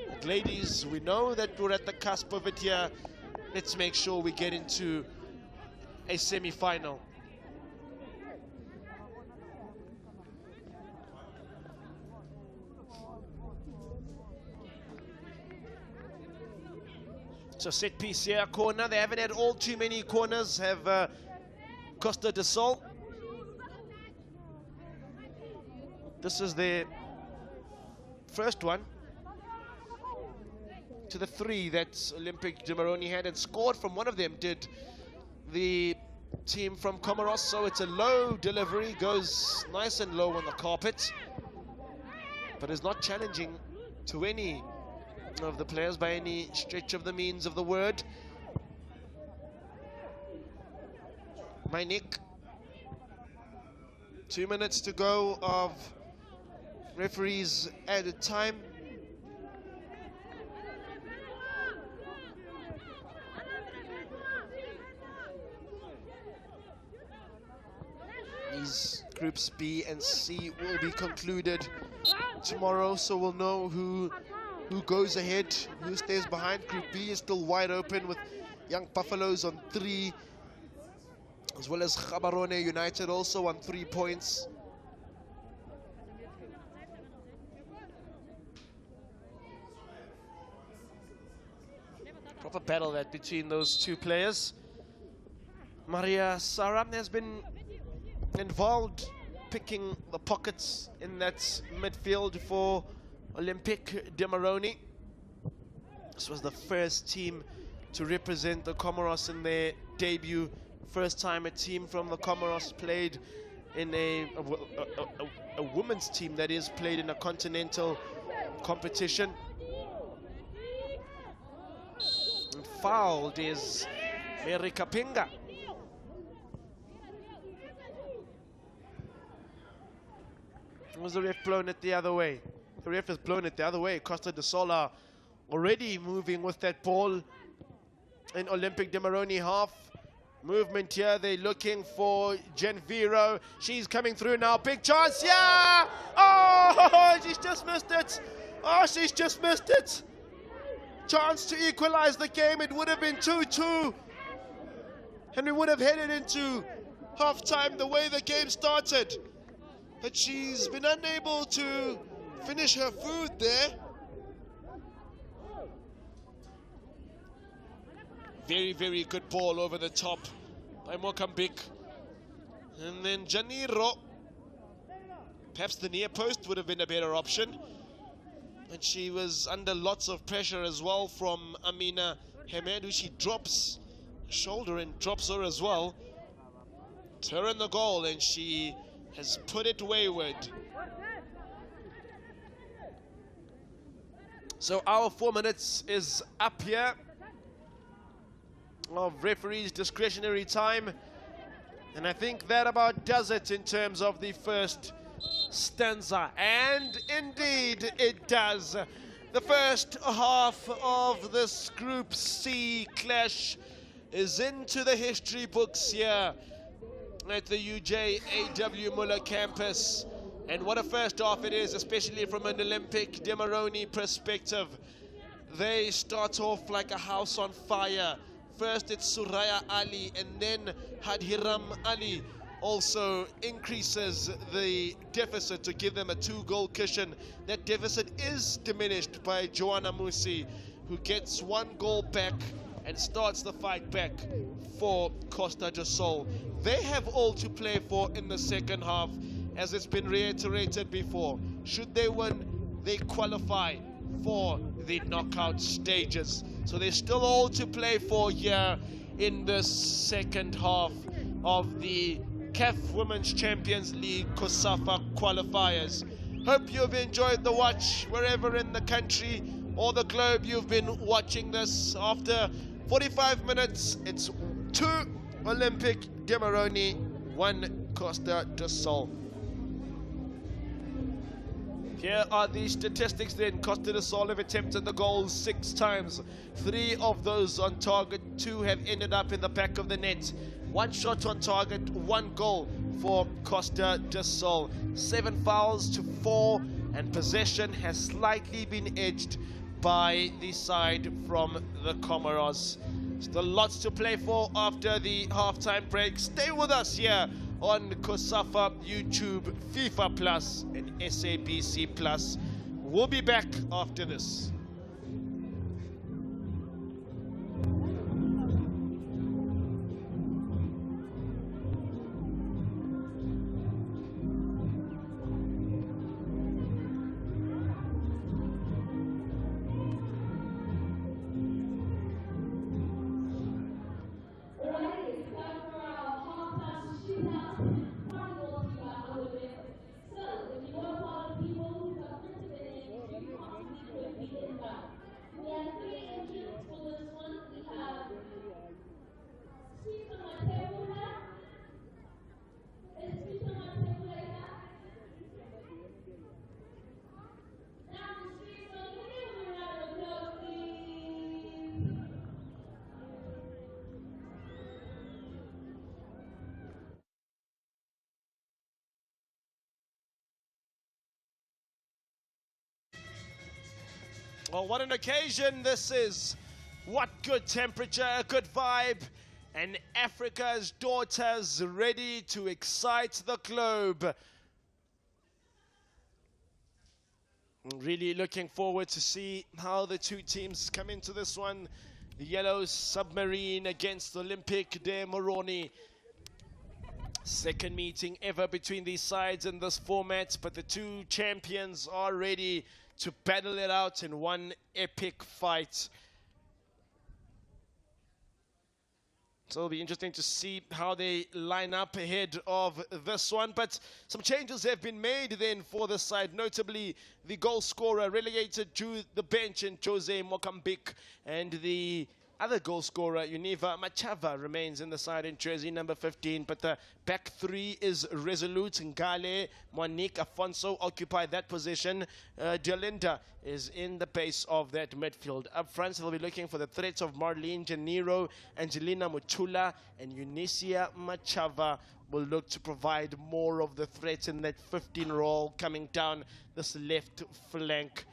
But ladies, we know that we're at the cusp of it here. Let's make sure we get into a semi-final. So set piece here, corner. They haven't had all too many corners, have Costa do Sol. This is their first one to the 3 that Olympic de Moroni had, and scored from one of them did the team from Comoros. So it's a low delivery, goes nice and low on the carpet, but is not challenging to any of the players by any stretch of the means of the word. My Nick, 2 minutes to go of referees added time. These groups B and C will be concluded tomorrow, so we'll know who goes ahead, who stays behind. Group B is still wide open with Young Buffaloes on 3, as well as Gaborone United also on 3 points. Proper battle that between those two players. Maria Sara has been involved picking the pockets in that midfield for Olympic de Moroni. This was the first team to represent the Comoros in their debut. First time a team from the Comoros played in a women's team, that is, played in a continental competition. And fouled is Mary Kapinga. Was the ref blown it the other way? The ref has blown it the other way. Costa do Sol already moving with that ball in Olympic de Moroni half. Movement here, they're looking for Genviro. She's coming through now, big chance, yeah! Oh, she's just missed it. Oh, she's just missed it. Chance to equalize the game. It would have been 2-2. And we would have headed into halftime the way the game started. but she's been unable to finish her food there. Very, very good ball over the top by Mozambique. And then Janiro. Perhaps the near post would have been a better option. And she was under lots of pressure as well from Amina Hamed, who she drops shoulder and drops her as well. It's her in the goal, and she has put it wayward. So our 4 minutes is up here of referee's discretionary time, and I think that about does it in terms of the first stanza, and indeed it does. The first half of this Group C clash is into the history books here at the UJAW Muller campus. And what a first half it is, especially from an Olympic de Moroni perspective. They start off like a house on fire. First it's Suraya Ali, and then Hadhiram Ali also increases the deficit to give them a 2-goal cushion. That deficit is diminished by Joanna Musi, who gets 1 goal back and starts the fight back for Costa do Sol. They have all to play for in the second half, as it's been reiterated before. Should they win, they qualify for the knockout stages. So there's still all to play for here in the second half of the CAF Women's Champions League COSAFA qualifiers. Hope you've enjoyed the watch wherever in the country or the globe you've been watching this. After 45 minutes, it's 2 Olympic de Moroni, 1 Costa do Sol. Here are the statistics then. Costa do Sol have attempted the goals 6 times. 3 of those on target, 2 have ended up in the back of the net. 1 shot on target, 1 goal for Costa do Sol. 7 fouls to 4, and possession has slightly been edged by the side from the Comoros. Still lots to play for after the halftime break. Stay with us here on COSAFA YouTube, FIFA Plus and SABC Plus. We'll be back after this. Well, what an occasion this is. What good temperature, a good vibe, and Africa's daughters ready to excite the globe. Really looking forward to see how the 2 teams come into this one. The Yellow Submarine against Olympic de Moroni. Second meeting ever between these sides in this format, but the 2 champions are ready to battle it out in one epic fight. So it'll be interesting to see how they line up ahead of this one. But some changes have been made then for the side, notably the goal scorer relegated to the bench in Jose Mozambique, and the other goal scorer, Univa Machava, remains in the side in jersey number 15. But the back 3 is resolute. Ngale, Monique, Afonso occupy that position. Delinda is in the base of that midfield. Up front, they'll be looking for the threats of Marlene Janiro, Angelina Mutula, and Eunicia Machava will look to provide more of the threats in that 15 role coming down this left flank.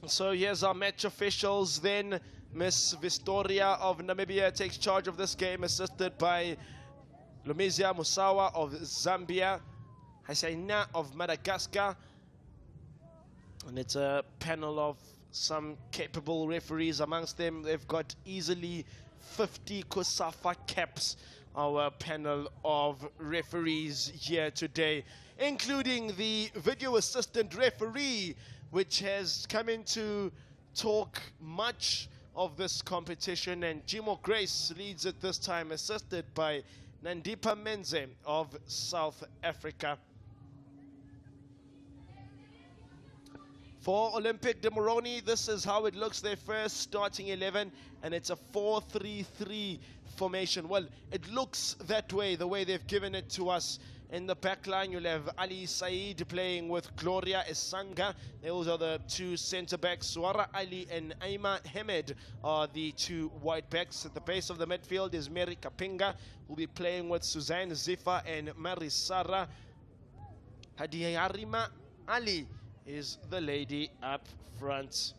So here's our match officials then. Miss Vistoria of Namibia takes charge of this game, assisted by Lumizia Musawa of Zambia, Hasaina of Madagascar. And it's a panel of some capable referees. Amongst them, they've got easily 50 COSAFA caps, our panel of referees here today, including the video assistant referee, which has come in to talk much of this competition. And Jimo Grace leads it this time, assisted by Nandipa Menze of South Africa. For Olympic de Moroni, this is how it looks, their first starting 11, and it's a 4-3-3 formation. Well, it looks that way, the way they've given it to us. In the back line, you'll have Ali Said playing with Gloria Esanga. Those are the two centre-backs. Suara Ali and Aima Hamed are the two wide-backs. At the base of the midfield is Mary Kapinga, who'll be playing with Suzanne Zifa and Marisara. Hadiarima Ali is the lady up front.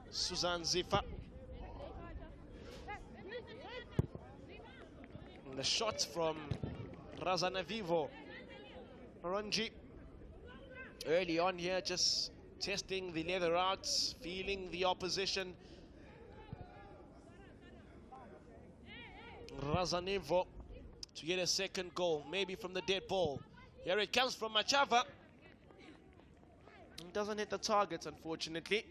Suzanne Zifa. And the shot from Razanavivo. Moronji early on here, just testing the leather out, feeling the opposition. Razanavivo to get a second goal, maybe from the dead ball. Here it comes from Machava. It doesn't hit the target, unfortunately.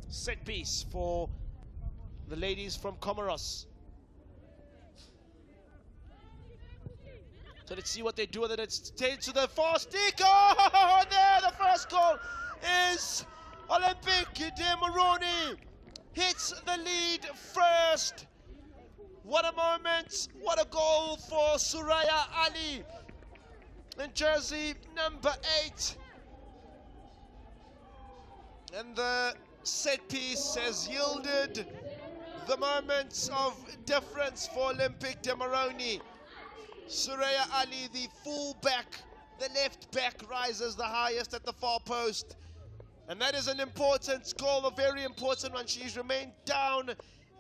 Set piece for the ladies from Comoros. So let's see what they do with it. It's taken to the far stick. Oh, there, the first goal is Olympic de Moroni. Hits the lead first. What a moment. What a goal for Suraya Ali in jersey number 8. And the set piece has yielded the moments of difference for Olympic de Moroni. Suraya Ali, the full back, the left back, rises the highest at the far post. And that is an important goal, a very important one. She's remained down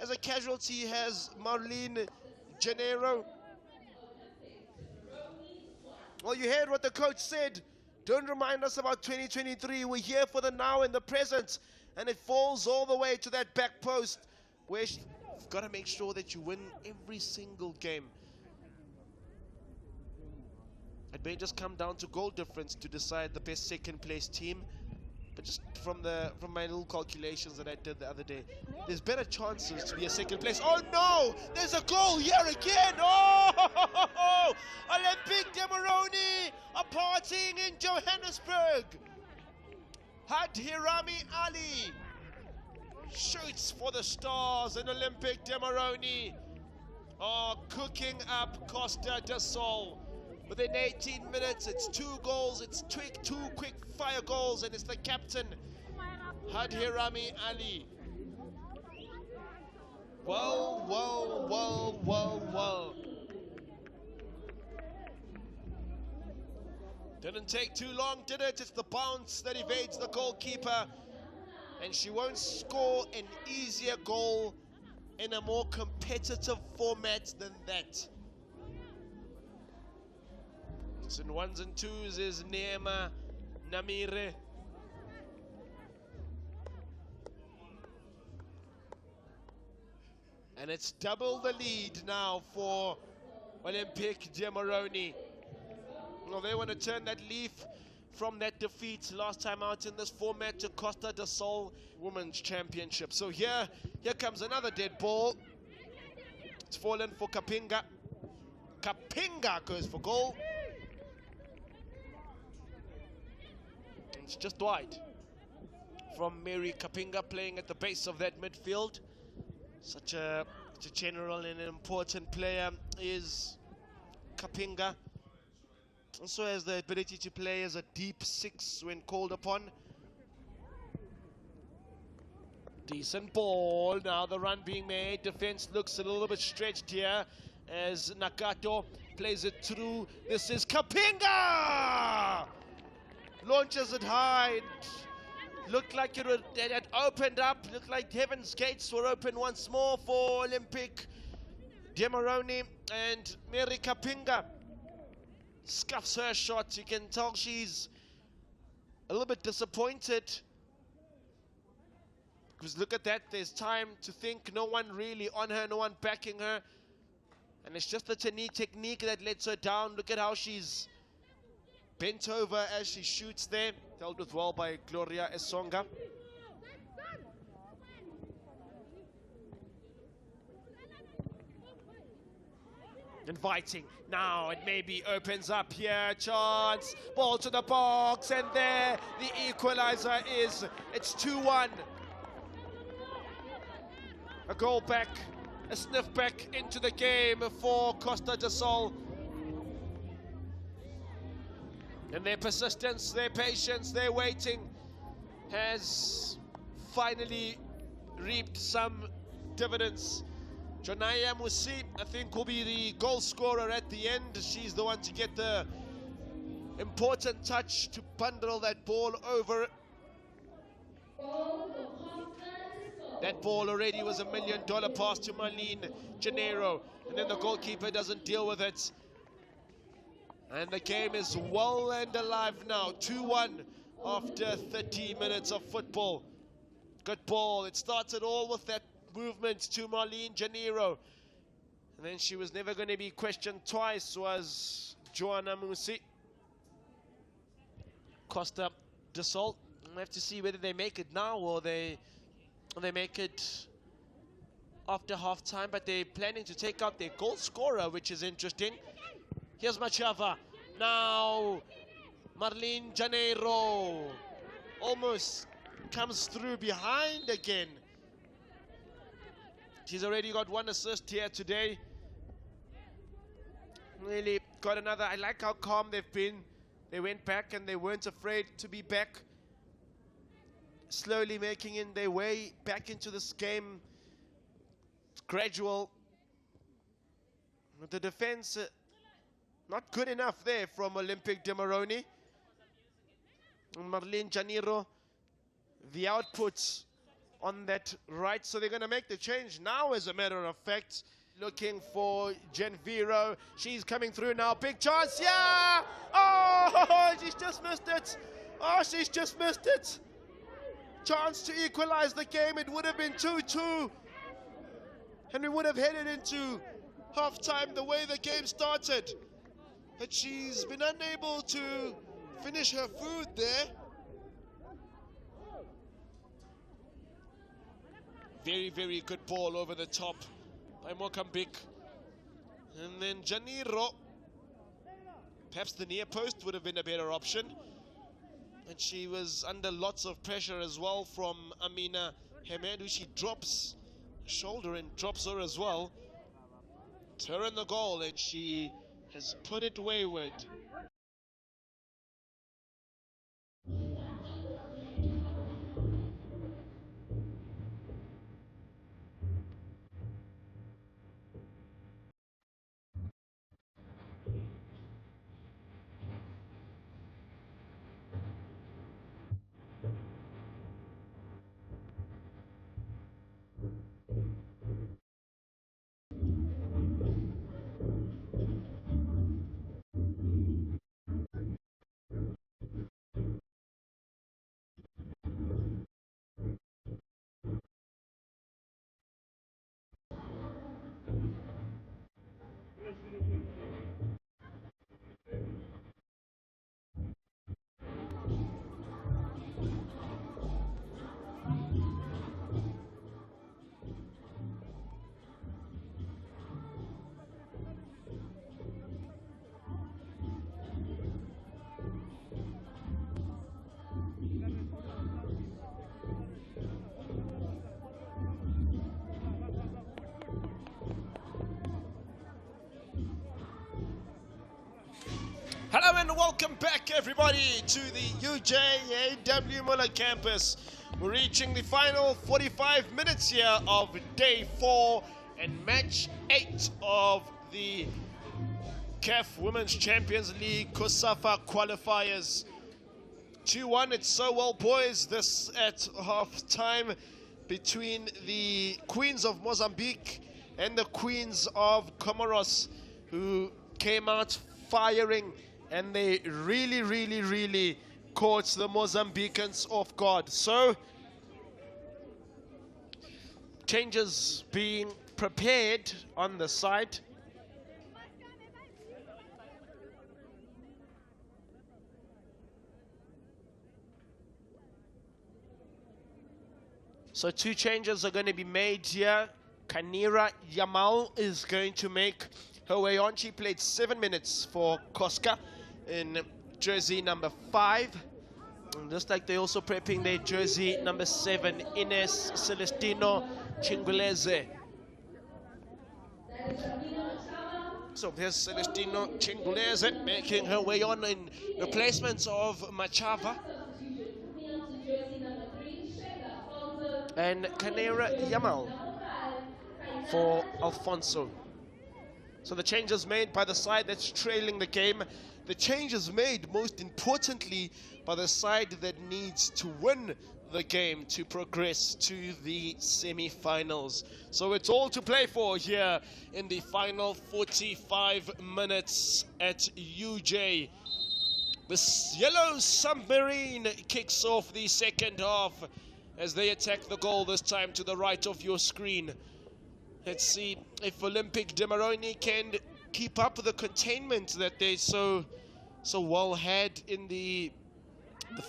as a casualty, has Marlene Gennaro. Well, you heard what the coach said. Don't remind us about 2023. We're here for the now and the present. And it falls all the way to that back post, where you've got to make sure that you win every single game. It may just come down to goal difference to decide the best second place team. But just from my little calculations that I did the other day, there's better chances to be a second place. Oh no! There's a goal here again! Oh! Olympic de Moroni are partying in Johannesburg. Hadhirami Ali shoots for the Stars, and Olympic de Moroni are cooking up Costa del Sol. Within 18 minutes, it's 2 goals, it's two quick fire goals, and it's the captain, Hadhirami Ali. Well, well, well, well, well. Didn't take too long, did it? It's the bounce that evades the goalkeeper, and she won't score an easier goal in a more competitive format than that. In 1s and 2s is Neema Namire. And it's double the lead now for Olympic de Moroni. Well, they want to turn that leaf from that defeat last time out in this format to Costa del Sol Women's Championship. So here comes another dead ball. It's fallen for Kapinga. Kapinga goes for goal. It's just wide from Mary Kapinga, playing at the base of that midfield. Such a general and an important player is Kapinga. Also has the ability to play as a deep 6 when called upon. Decent ball. Now the run being made. Defense looks a little bit stretched here as Nakato plays it through. This is Kapinga! Launches it high. Looked like it had opened up. Looked like heaven's gates were open once more for Olympic. Moroni and Mary Kapinga scuffs her shot. You can tell she's a little bit disappointed. Because look at that, there's time to think, no one really on her, no one backing her. And it's just the technique that lets her down. Look at how she's bent over as she shoots there. Dealt with well by Gloria Esonga. Inviting. Now it maybe opens up here. Chance. Ball to the box. And there the equalizer is. It's 2-1. A goal back. A sniff back into the game for Costa del Sol. And their persistence, their patience, their waiting has finally reaped some dividends. Jonaya Musi, I think, will be the goal scorer at the end. She's the one to get the important touch to bundle that ball over. That ball already was $1 million pass to Marlene Janeiro. And then the goalkeeper doesn't deal with it. And the game is well and alive now. 2-1 after 30 minutes of football. Good ball. It started all with that movement to Marlene Janeiro. And then she was never going to be questioned twice, was Joanna Musi. Costa del Sol. We have to see whether they make it now or they make it after half-time, but they're planning to take out their goal scorer, which is interesting. Here's Machava. Now, Marlene Janeiro almost comes through behind again. She's already got 1 assist here today. Really got another. I like how calm they've been. They went back and they weren't afraid to be back. Slowly making in their way back into this game. It's gradual. With the defense not good enough there from Olympic de Moroni. And Marlene Janeiro, the output on that right. So they're going to make the change now, as a matter of fact. Looking for Genviro. She's coming through now. Big chance. Yeah! Oh, she's just missed it. Oh, she's just missed it. Chance to equalize the game. It would have been 2-2. And we would have headed into half-time the way the game started. But she's been unable to finish her food there. Very, very good ball over the top by Mokambik. And then Janeiro. Perhaps the near post would have been a better option. And she was under lots of pressure as well from Amina Hamed, who she drops shoulder and drops her as well. It's her in the goal, and she has put it wayward. Hello and welcome back, everybody, to the UJAW Muller campus, We're reaching the final 45 minutes here of day 4 and match 8 of the CAF Women's Champions League COSAFA qualifiers. 2-1, it's so well poised this at half time between the Queens of Mozambique and the Queens of Comoros, who came out firing, and they really caught the Mozambicans off guard. So changes being prepared on the side. So 2 changes are going to be made here. Kanira Yamal is going to make her way on. She played 7 minutes for Costa in jersey number 5. And just like they're also prepping their jersey number 7, Ines Celestino Chinguleze. So there's Celestino Chinguleze making her way on in replacements of Machava and Kanera Yamal for Alfonso. So the changes made by the side that's trailing the game. The changes made, most importantly, by the side that needs to win the game to progress to the semi-finals. So it's all to play for here in the final 45 minutes at UJ. The Yellow Submarine kicks off the second half as they attack the goal, this time to the right of your screen. Let's see if Olympic de Moroni can keep up with the containment that they so well had in the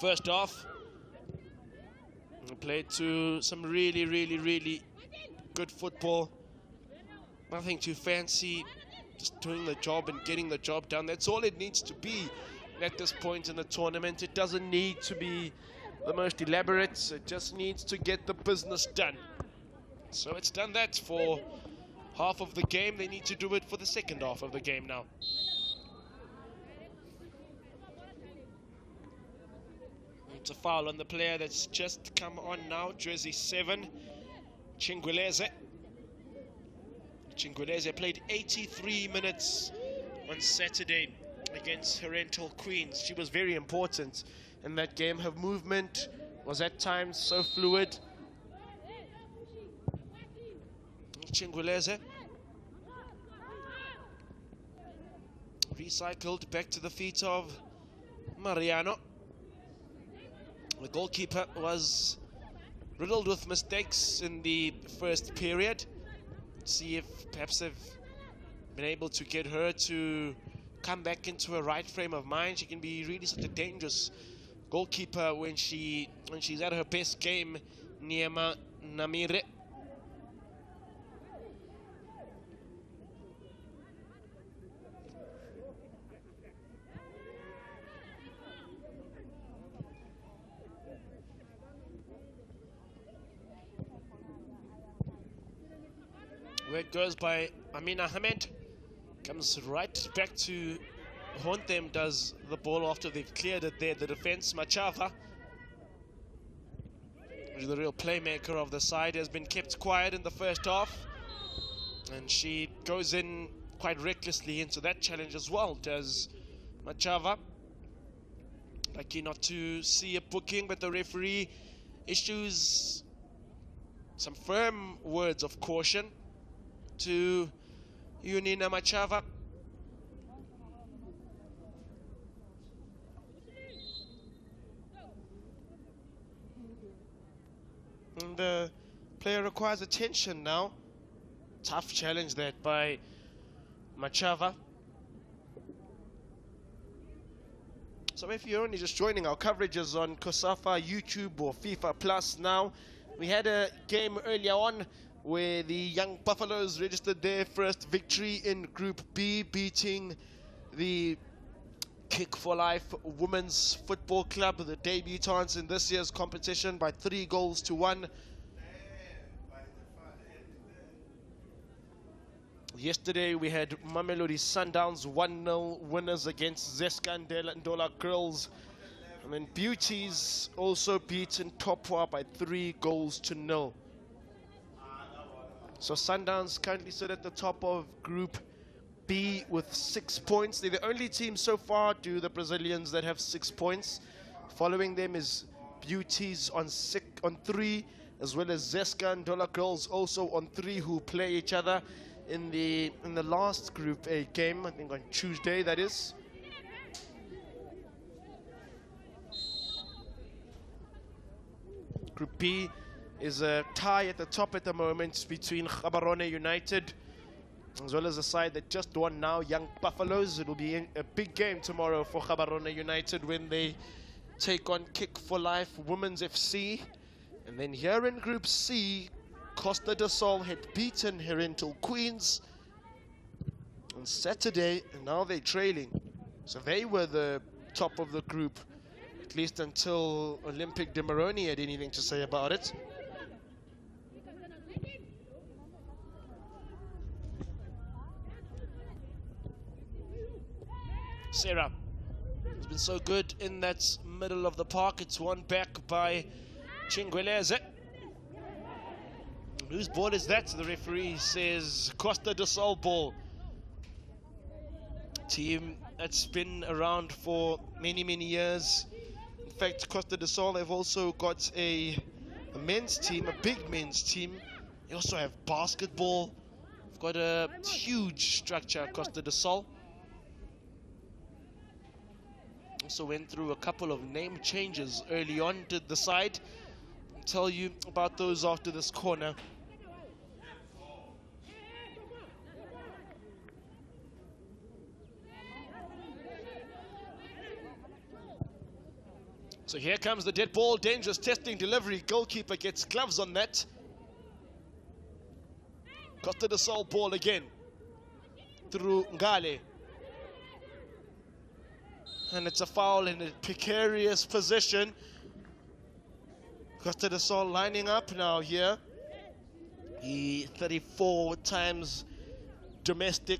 first half. They played to some really good football. Nothing too fancy, just doing the job and getting the job done. That's all it needs to be at this point in the tournament. It doesn't need to be the most elaborate, it just needs to get the business done. So it's done that for half of the game. They need to do it for the second half of the game now. It's a foul on the player that's just come on now, jersey 7, Chinguleze. Chinguleze played 83 minutes on Saturday against Parental Queens. She was very important in that game. Her movement was at times so fluid. Chinguleze recycled back to the feet of Mariano. The goalkeeper was riddled with mistakes in the first period. See if perhaps they've been able to get her to come back into a right frame of mind. She can be really such a dangerous goalkeeper when she's at her best game. Niema Namire. Where it goes by Amina Ahmed. Comes right back to haunt them, does the ball after they've cleared it there. The defense, Machava, who's the real playmaker of the side, has been kept quiet in the first half. And she goes in quite recklessly into that challenge as well, does Machava. Lucky not to see a booking, but the referee issues some firm words of caution to Unina Machava. And the player requires attention now. Tough challenge that by Machava. So if you're only just joining, our coverage is on COSAFA, YouTube or FIFA Plus now. We had a game earlier on where the Young Buffaloes registered their first victory in Group B, beating the Kick for Life Women's Football Club, the debutants in this year's competition, by 3-1. Yesterday we had Mamelodi Sundowns 1-0 winners against Zesca Ndola Girls And then Beauties also beaten Topwa by 3-0. So Sundowns currently sit at the top of Group B with 6 points. They're the only team so far, the Brazilians, that have 6 points. Following them is Beauties on 3, as well as Zeska and Dollar Girls also on 3, who play each other in the last Group A game, I think on Tuesday, that is. Group B is a tie at the top at the moment between Moroni United, as well as a side that just won now, Young Buffaloes. It'll be a big game tomorrow for Moroni United when they take on Kick for Life Women's FC. And then here in Group C, Costa do Sol had beaten Herental Queens on Saturday, and now they're trailing. So they were the top of the group, at least until Olympic de Moroni had anything to say about it. Sarah has been so good in that middle of the park. It's won back by Chingweleze. Whose ball is that? The referee says Costa do Sol ball. Team that's been around for many, many years. In fact, Costa do Sol, they've also got a men's team, a big men's team. They also have basketball. They've got a huge structure, Costa do Sol. Also went through a couple of name changes early on, did the side. I'll tell you about those after this corner. So here comes the dead ball, dangerous testing delivery. Goalkeeper gets gloves on that. Costa do Sol ball again through Ngale. And it's a foul in a precarious position. Costa do Sol lining up now here. The 34 times domestic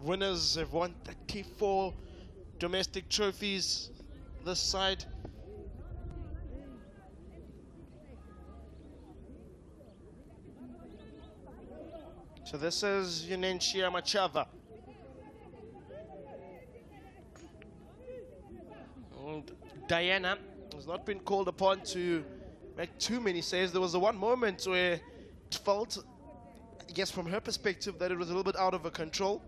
winners have won 34 domestic trophies this side. So this is Unenchia Machava. And Diana has not been called upon to make too many saves. There was the one moment where it felt, I guess from her perspective, that it was a little bit out of her control.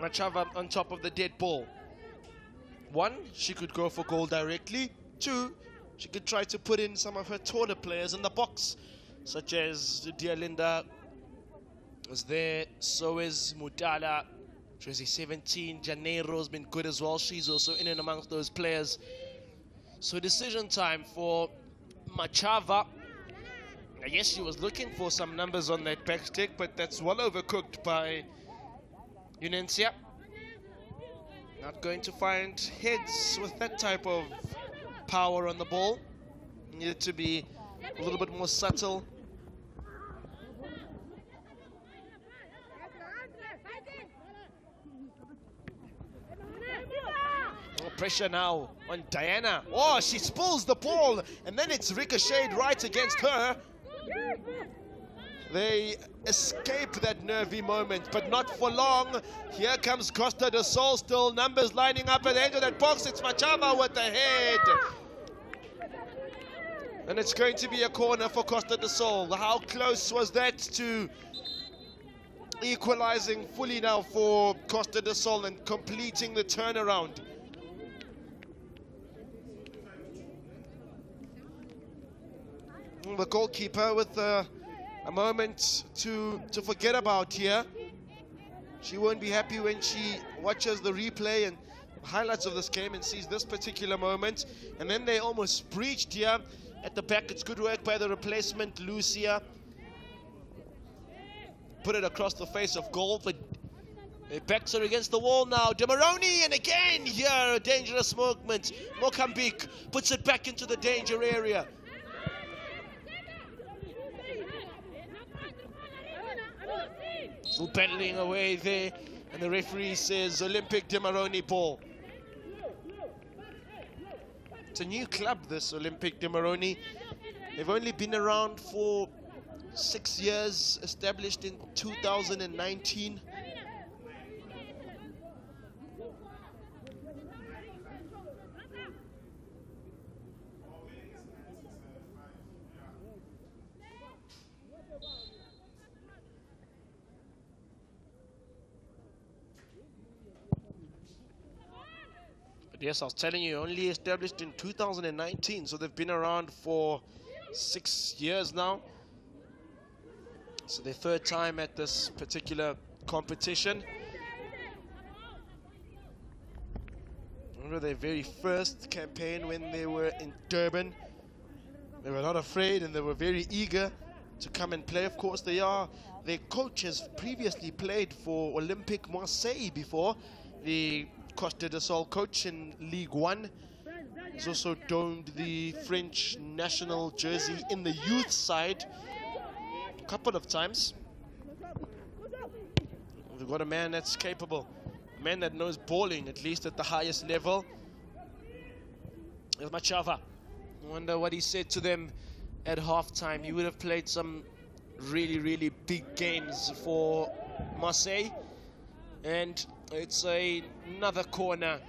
Machava on top of the dead ball. 1, she could go for goal directly. 2, she could try to put in some of her taller players in the box, such as Dear Linda is there, so is Mudala, jersey 17. Janeiro's been good as well. She's also in and amongst those players. So decision time for Machava. I guess she was looking for some numbers on that back stick, but that's well overcooked by Unencia. Not going to find heads with that type of power on the ball. Needed to be a little bit more subtle. Oh, pressure now on Diana. Oh, she spills the ball, and then it's ricocheted right against her. They escape that nervy moment, but not for long. Here comes Costa do Sol, still numbers lining up at the end of that box. It's Machava with the head. And it's going to be a corner for Costa do Sol. How close was that to equalizing fully now for Costa do Sol and completing the turnaround? The goalkeeper with a moment to forget about here. She won't be happy when she watches the replay and highlights of this game and sees this particular moment. And then they almost breached here at the back. It's good work by the replacement, Lucia. Put it across the face of goal, but Their backs are against the wall now. Moroni, and again here, a dangerous movement. Mozambique puts it back into the danger area. Still battling away there, and the referee says Olympic Moroni ball. It's a new club, this Olympic Moroni. They've only been around for 6 years, established in 2019. But yes, I was telling you, only established in 2019, so they've been around for 6 years now. So their third time at this particular competition. I remember their very first campaign when they were in Durban. They were not afraid and they were very eager to come and play. Of course, they are. Their coach has previously played for Olympique Marseille before. The Costa de Sol coach in League One. He's also donned the French national jersey in the youth side a couple of times. We've got a man that's capable, a man that knows balling, at least at the highest level. There's Machava. I wonder what he said to them at halftime. He would have played some really, really big games for Marseille. And it's another corner.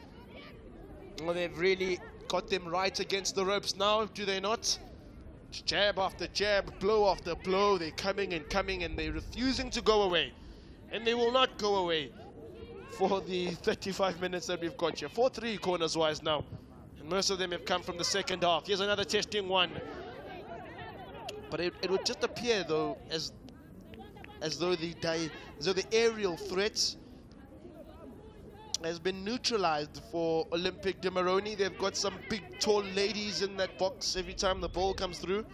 Well, they've really got them right against the ropes now, do they not? Jab after jab, blow after blow. They're coming and coming, and they're refusing to go away. And they will not go away for the 35 minutes that we've got here. 4-3 corners-wise now. And most of them have come from the second half. Here's another testing one. But it would just appear, though, as though the aerial threat has been neutralized for Olympic Moroni. They've got some big, tall ladies in that box every time the ball comes through.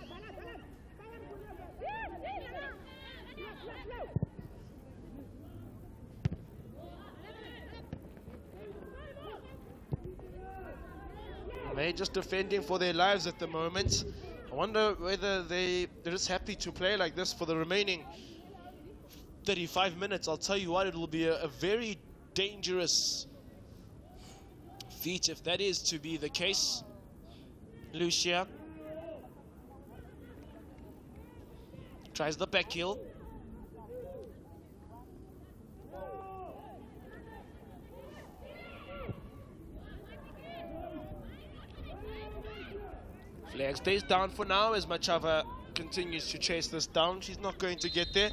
They're just defending for their lives at the moment. I wonder whether they're just happy to play like this for the remaining 35 minutes. I'll tell you what, it will be a very dangerous feat if that is to be the case. Lucia tries the back heel. Flag stays down for now as Machava continues to chase this down. She's not going to get there.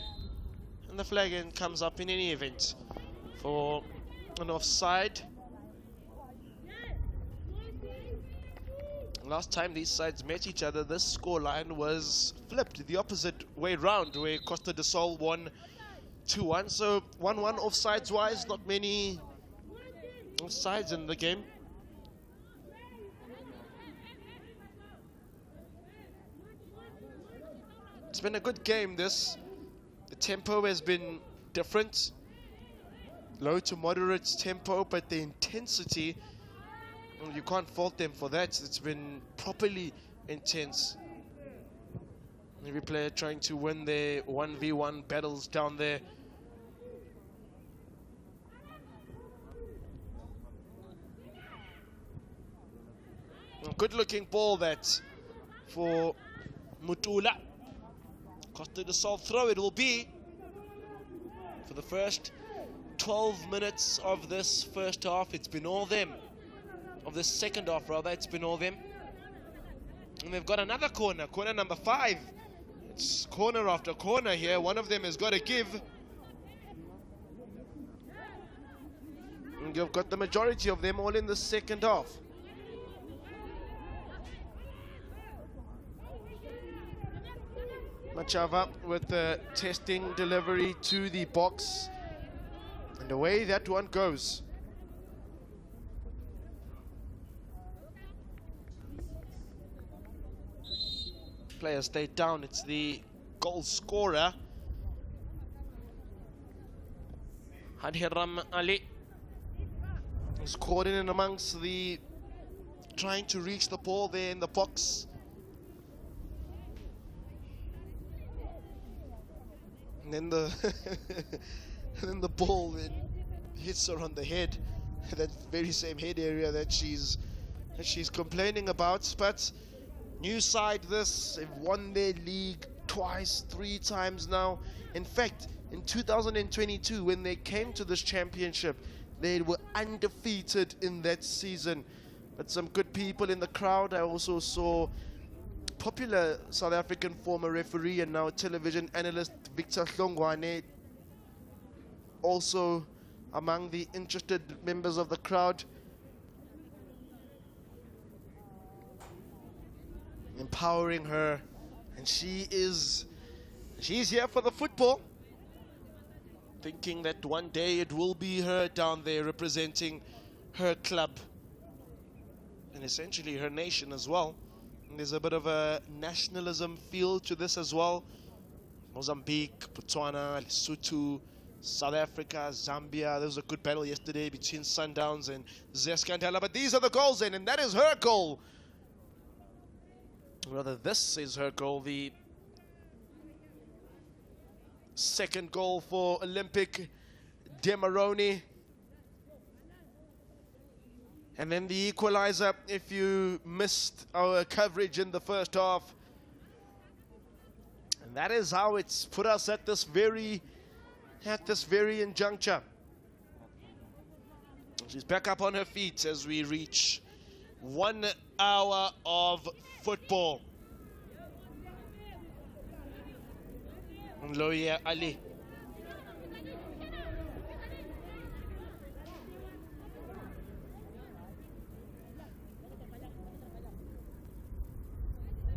And the flag end comes up in any event for an offside. Last time these sides met each other, this scoreline was flipped the opposite way round, where Costa de Sol won 2-1. So 1-1 offsides wise, not many offsides in the game. It's been a good game, this. The tempo has been different. Low to moderate tempo, but the intensity, well, you can't fault them for that. It's been properly intense. Every player trying to win their 1v1 battles down there. Good looking ball that for Mutula. Costa de Sol throw it will be for the first 12 minutes of this first half. It's been all them. Of this second half, rather, it's been all them. And they've got another corner, corner number 5. It's corner after corner here. One of them has got to give. And you've got the majority of them all in the second half. Machava with the testing delivery to the box. And away that one goes. Player stayed down. It's the goal scorer. Hadhiram Ali is caught in and amongst the trying to reach the ball there in the box. And then the and then the ball then hits her on the head, that very same head area that she's complaining about. But new side this, they've won their league twice, 3 times now. In fact, in 2022, when they came to this championship, they were undefeated in that season. But some good people in the crowd. I also saw popular South African former referee and now television analyst Victor Hlongwane also among the interested members of the crowd, empowering her, and she's here for the football, thinking that one day it will be her down there representing her club and essentially her nation as well. And there's a bit of a nationalism feel to this as well. Mozambique, Botswana, Lesotho, South Africa, Zambia. There was a good battle yesterday between Sundowns and Zeskandala, but these are the goals in, and that is her goal. Rather, this is her goal, the second goal for Olympic de Moroni. And then the equalizer, if you missed our coverage in the first half. And that is how it's put us at this very juncture. She's back up on her feet as we reach 1 hour of football. Loya Ali.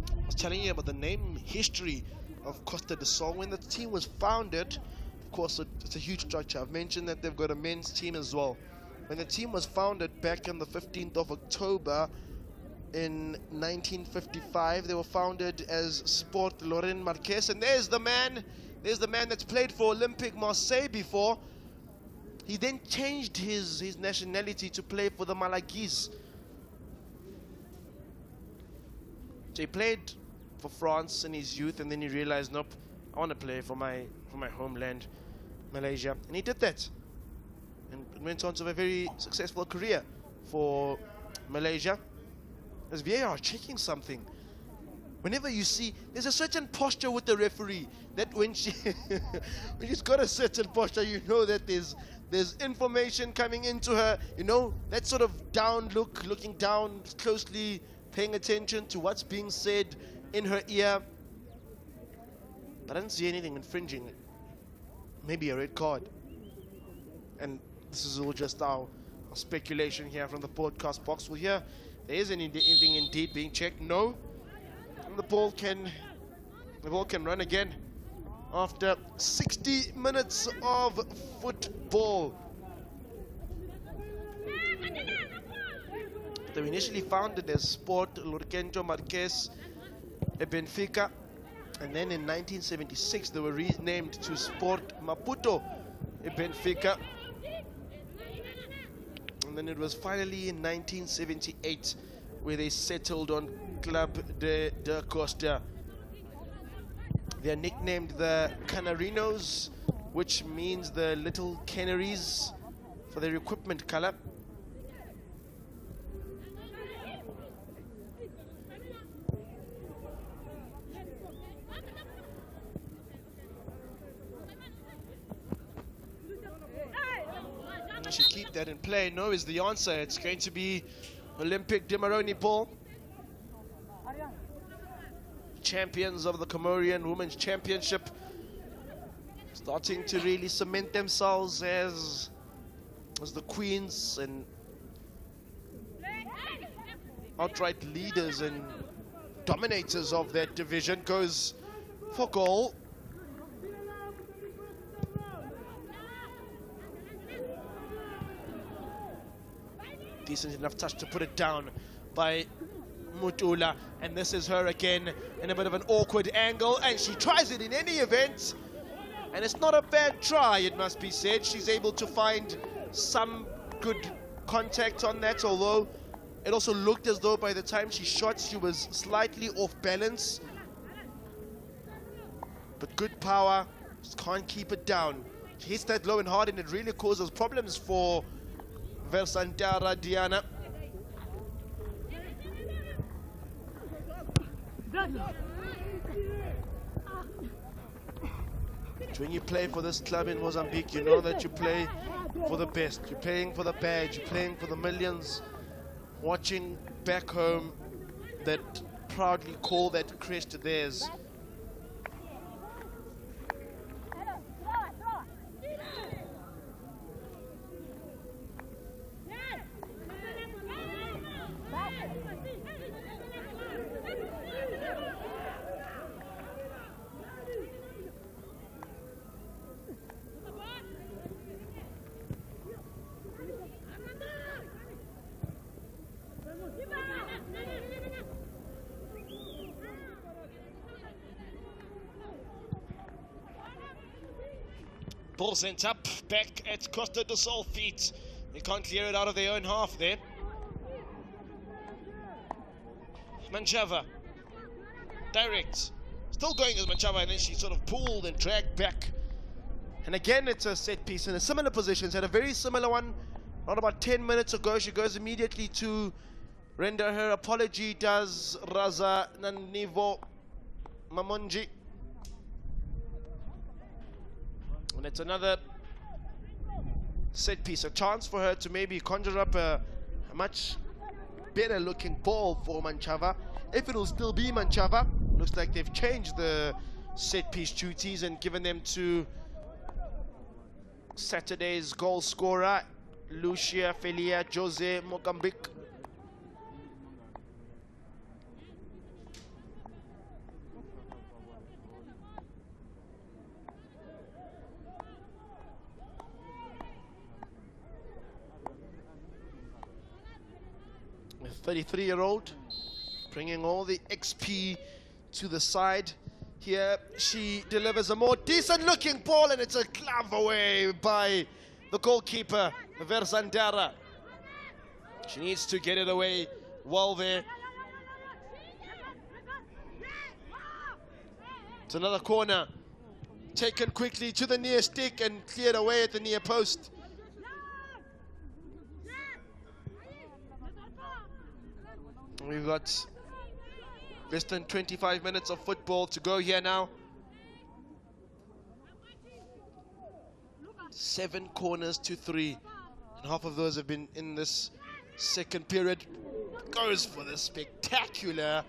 I was telling you about the name history of Costa do Sol. When the team was founded, of course, it's a huge structure. I've mentioned that they've got a men's team as well. When the team was founded back on the 15th of October in 1955, they were founded as Sport Loren Marques, and there's the man that's played for Olympique Marseille before. He then changed his nationality to play for the Malaguis. So he played for France in his youth, and then he realized, nope, I want to play for my homeland, Malaysia, and he did that, and went on to a very successful career for Malaysia. As VAR checking something, whenever you see, there's a certain posture with the referee that when she's got a certain posture, you know that there's information coming into her. You know, that sort of down look, looking down closely, paying attention to what's being said in her ear. But I didn't see anything infringing. Maybe a red card. And this is all just our speculation here from the broadcast box. We'll hear there isn't anything indeed being checked. No. And the ball can run again after 60 minutes of football. They were initially founded as Sport Lorenzo Marques Benfica, and then in 1976 they were renamed to Sport Maputo Benfica. And then it was finally in 1978 where they settled on Club de Costa. They are nicknamed the Canarinos, which means the little canaries, for their equipment color. Should keep that in play. No is the answer. It's going to be Olympique de Moroni ball. Champions of the Comorian Women's Championship, starting to really cement themselves as the queens and outright leaders and dominators of that division. Goes for goal. Decent enough touch to put it down by Mutula, and this is her again in a bit of an awkward angle, and she tries it in any event. And it's not a bad try, it must be said. She's able to find some good contact on that, although it also looked as though by the time she shot, she was slightly off balance. But good power, just can't keep it down. She hits that low and hard, and it really causes problems for Versantara Diana. When you play for this club in Mozambique, you know that you play for the best. You're playing for the badge, you're playing for the millions watching back home that proudly call that crest theirs. Ball sent up, back at Costa do Sol feet. They can't clear it out of their own half there. Manchava, direct, still going as Manchava, and then she sort of pulled and dragged back. And again, it's a set piece in a similar position. She had a very similar one not about 10 minutes ago. She goes immediately to render her apology, does Raza Nanivo Mamonji. And it's another set piece, a chance for her to maybe conjure up a much better looking ball for Manchava. If it'll still be Manchava, looks like they've changed the set piece duties and given them to Saturday's goal scorer, Lucia Felia Jose Mozambique. A 33-year-old bringing all the XP to the side. Here she delivers a more decent looking ball, and it's a glove away by the goalkeeper, Versandara. She needs to get it away well there. It's another corner, taken quickly to the near stick and cleared away at the near post. We've got less than 25 minutes of football to go here now. 7 corners to 3. And half of those have been in this second period. Goes for the spectacular.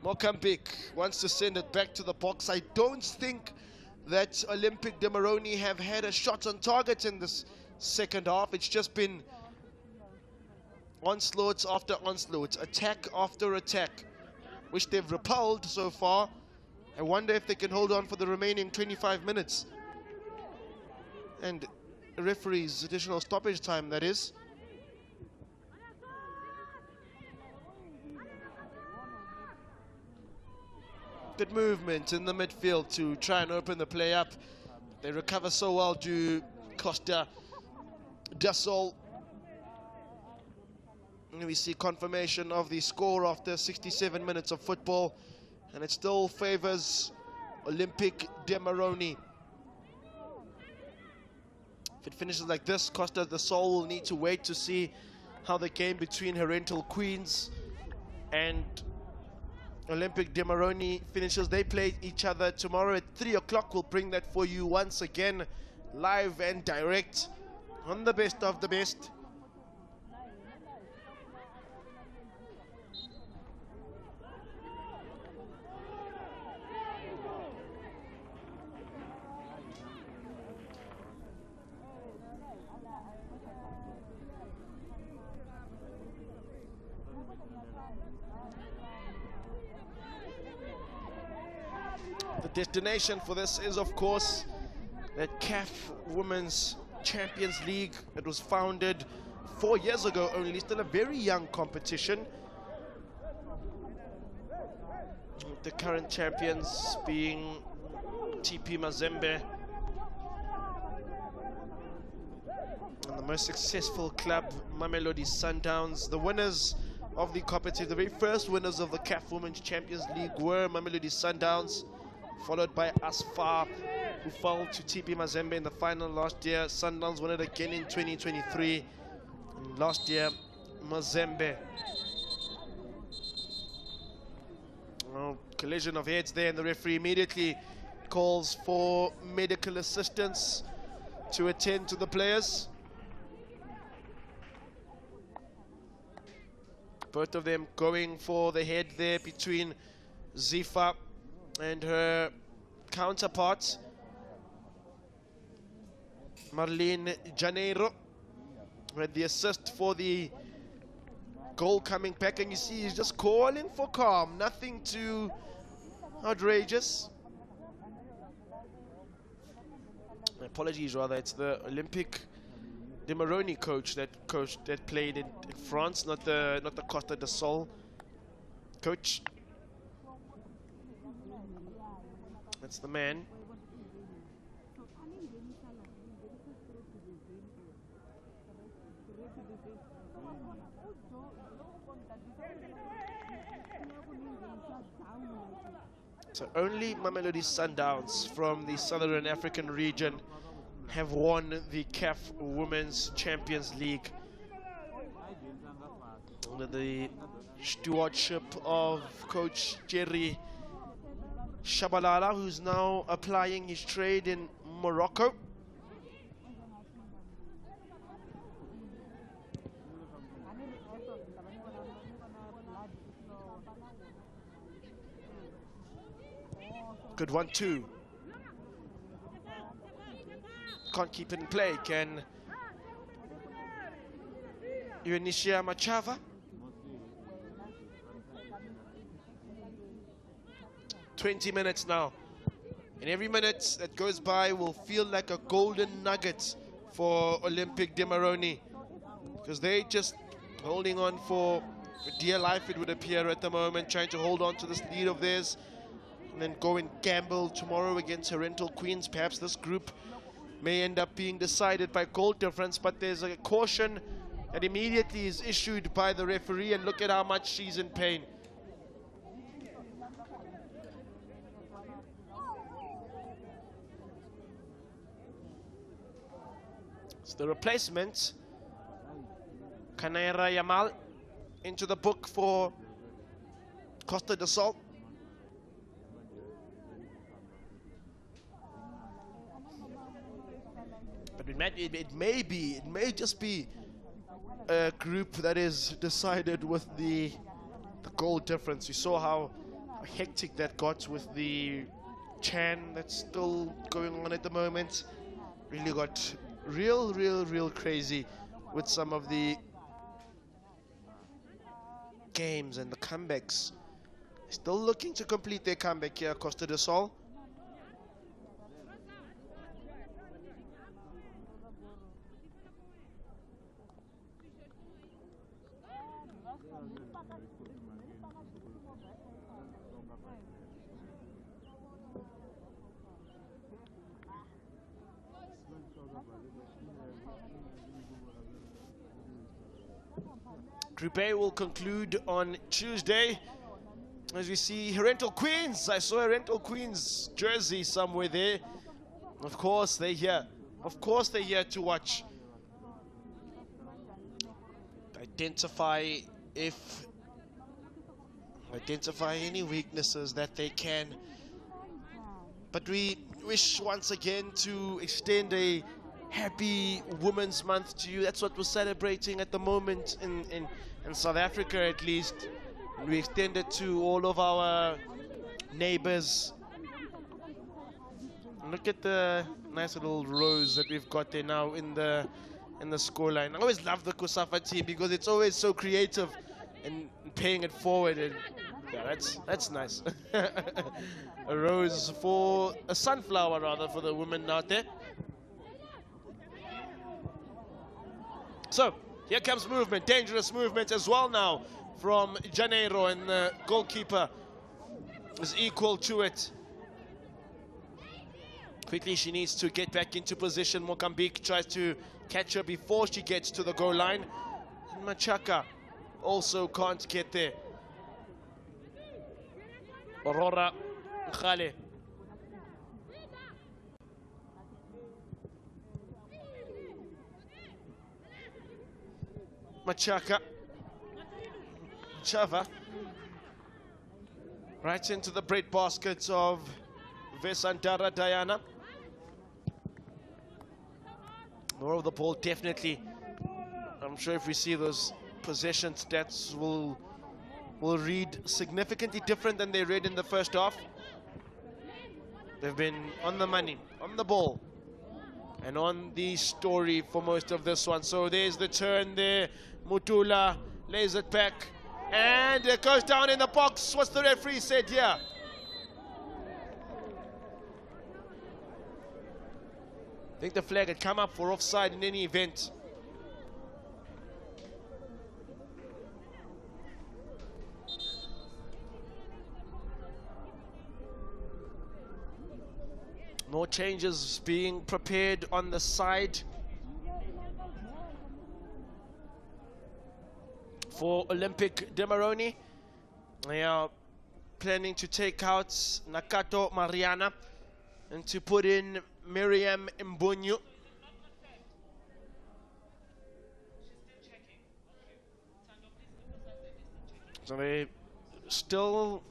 Mozambique wants to send it back to the box. I don't think that Olympic de Moroni have had a shot on target in this second half. It's just been onslaughts after onslaughts, attack after attack, which they've repelled so far. I wonder if they can hold on for the remaining 25 minutes. And the referee's additional stoppage time, that is. Good movement in the midfield to try and open the play up. They recover so well to Costa do Sol. And we see confirmation of the score after 67 minutes of football, and it still favors Olympic de Moroni. If it finishes like this, Costa do Sol will need to wait to see how the game between Herential Queens and Olympic de Moroni finishes. They play each other tomorrow at 3 o'clock. We'll bring that for you once again, live and direct on the best of the best. The destination for this is, of course, the CAF Women's Champions League. It was founded 4 years ago only, still a very young competition. The current champions being TP Mazembe. And the most successful club, Mamelodi Sundowns. The winners of the competition, the very first winners of the CAF Women's Champions League were Mamelodi Sundowns, followed by Asfar, who fell to TP Mazembe in the final last year. Sundowns won it again in 2023. And last year, Mazembe. Well, collision of heads there, and the referee immediately calls for medical assistance to attend to the players. Both of them going for the head there between Zifa and her counterpart, Marlene Janeiro, with the assist for the goal coming back. And you see he's just calling for calm, nothing too outrageous. Apologies, rather, it's the Olympic de Moroni coach that played in France, not the Costa de Sol coach. That's the man. So only Mamelodi Sundowns from the Southern African region have won the CAF Women's Champions League under the stewardship of Coach Jerry Shabalala, who's now applying his trade in Morocco. Good 1-2. Can't keep it in play. Can Eunicia Machava? 20 minutes now. And every minute that goes by will feel like a golden nugget for Olympic de Moroni, because they just holding on for dear life, it would appear at the moment, trying to hold on to this lead of theirs and then go and gamble tomorrow against Oriental Queens. Perhaps this group may end up being decided by goal difference, but there's a caution that immediately is issued by the referee, and look at how much she's in pain. It's the replacement, Kanaira Yamal, into the book for Costa de Sol. But it may just be a group that is decided with the goal difference. You saw how hectic that got with the Chan that's still going on at the moment. Really got real crazy with some of the games and the comebacks. Still looking to complete their comeback here, Costa de Sol. Group A will conclude on Tuesday. As we see Oriental Queens, I saw Oriental Queens jersey somewhere there. Of course they're here. Of course they're here to watch. Identify any weaknesses that they can. But we wish once again to extend a happy Women's Month to you. That's what we're celebrating at the moment in South Africa, at least. And we extend it to all of our neighbors. Look at the nice little rose that we've got there now in the scoreline. I always love the COSAFA team because it's always so creative and paying it forward. And yeah, that's nice. A rose for a sunflower, rather, for the women out there. So here comes movement, dangerous movement as well now from Janeiro, and the goalkeeper is equal to it. Quickly, she needs to get back into position. Mozambique tries to catch her before she gets to the goal line. Machaka also can't get there. Aurora Khale. Machaka. Chava. Right into the bread baskets of Vesantara Diana. More of the ball, definitely. I'm sure if we see those possession stats will read significantly different than they read in the first half. They've been on the money, on the ball, and on the story for most of this one. So there's the turn there. Mutula lays it back, and it goes down in the box. What's the referee said here? I think the flag had come up for offside in any event. More changes being prepared on the side for Olympic de Moroni. They are planning to take out Nakato Mariana and to put in Miriam Mbunyu. So they're still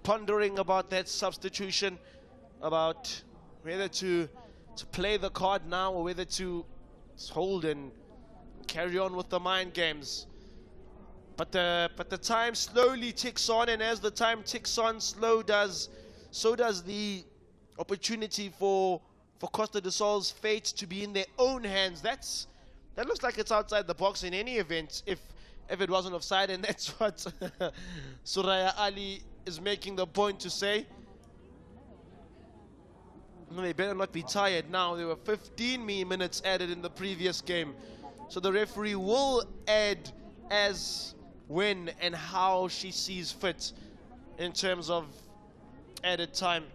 pondering about that substitution, about whether to play the card now or whether to hold and carry on with the mind games. But the time slowly ticks on, and as the time ticks on, so does the opportunity for Costa do Sol's fate to be in their own hands. That looks like it's outside the box in any event if it wasn't offside, and that's what Suraya Ali is making the point to say. No, they better not be tired now. There were 15 minutes added in the previous game. So the referee will add as, when, and how she sees fit in terms of added time.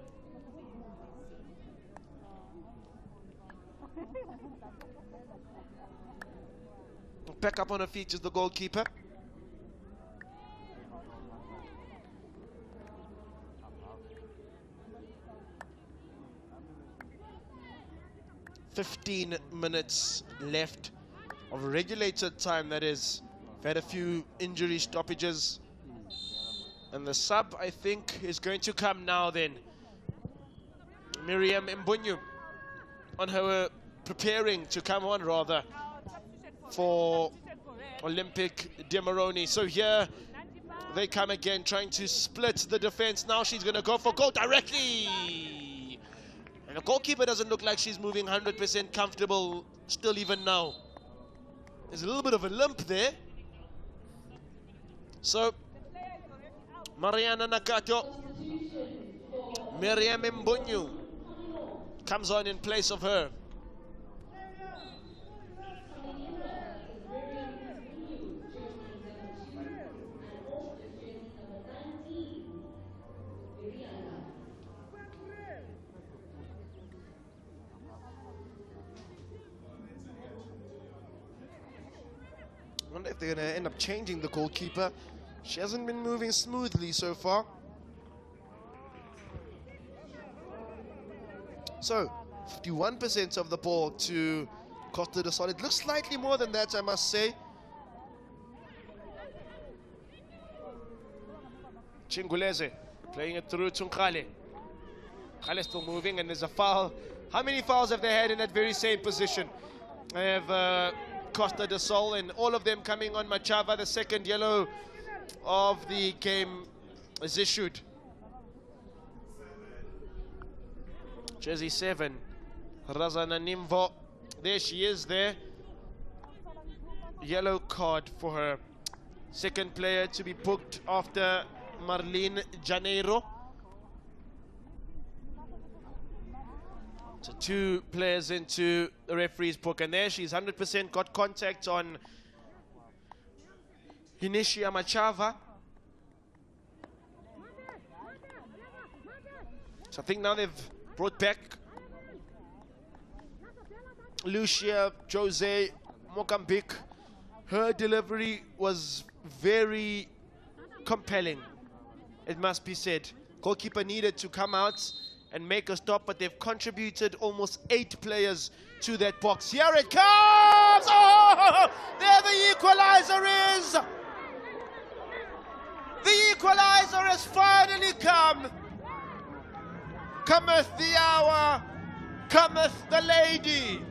Back up on her feet is the goalkeeper. "15 minutes left of regulated time, that is. We've had a few injury stoppages. And the sub, I think, is going to come now then. Miriam Mbunyu on her preparing to come on, rather, for Olympic de Moroni. So here they come again, trying to split the defense. Now she's going to go for goal directly. And the goalkeeper doesn't look like she's moving 100% comfortable still even now. There's a little bit of a limp there. So, Mariana Nakato, Miriam Mbunyu comes on in place of her. I wonder if they're going to end up changing the goalkeeper. She hasn't been moving smoothly so far. So, 51% of the ball to Costa do Sol. It looks slightly more than that, I must say. Chinguleze playing it through to Khale. Khale still moving, and there's a foul. How many fouls have they had in that very same position? They have Costa do Sol, and all of them coming on Machava. The second yellow of the game is issued. Jersey 7, Razana Nimvo. There she is there. Yellow card for her. Second player to be booked after Marlene Janeiro. So 2 players into the referee's book, and there she's 100% got contact on Inishia Machava. So I think now they've brought back Lucia Jose Mocambic. Her delivery was very compelling, it must be said. Goalkeeper needed to come out and make a stop, but they've contributed almost 8 players to that box. Here it comes! Oh, there the equalizer is! The equalizer has finally come. Cometh the hour, cometh the lady,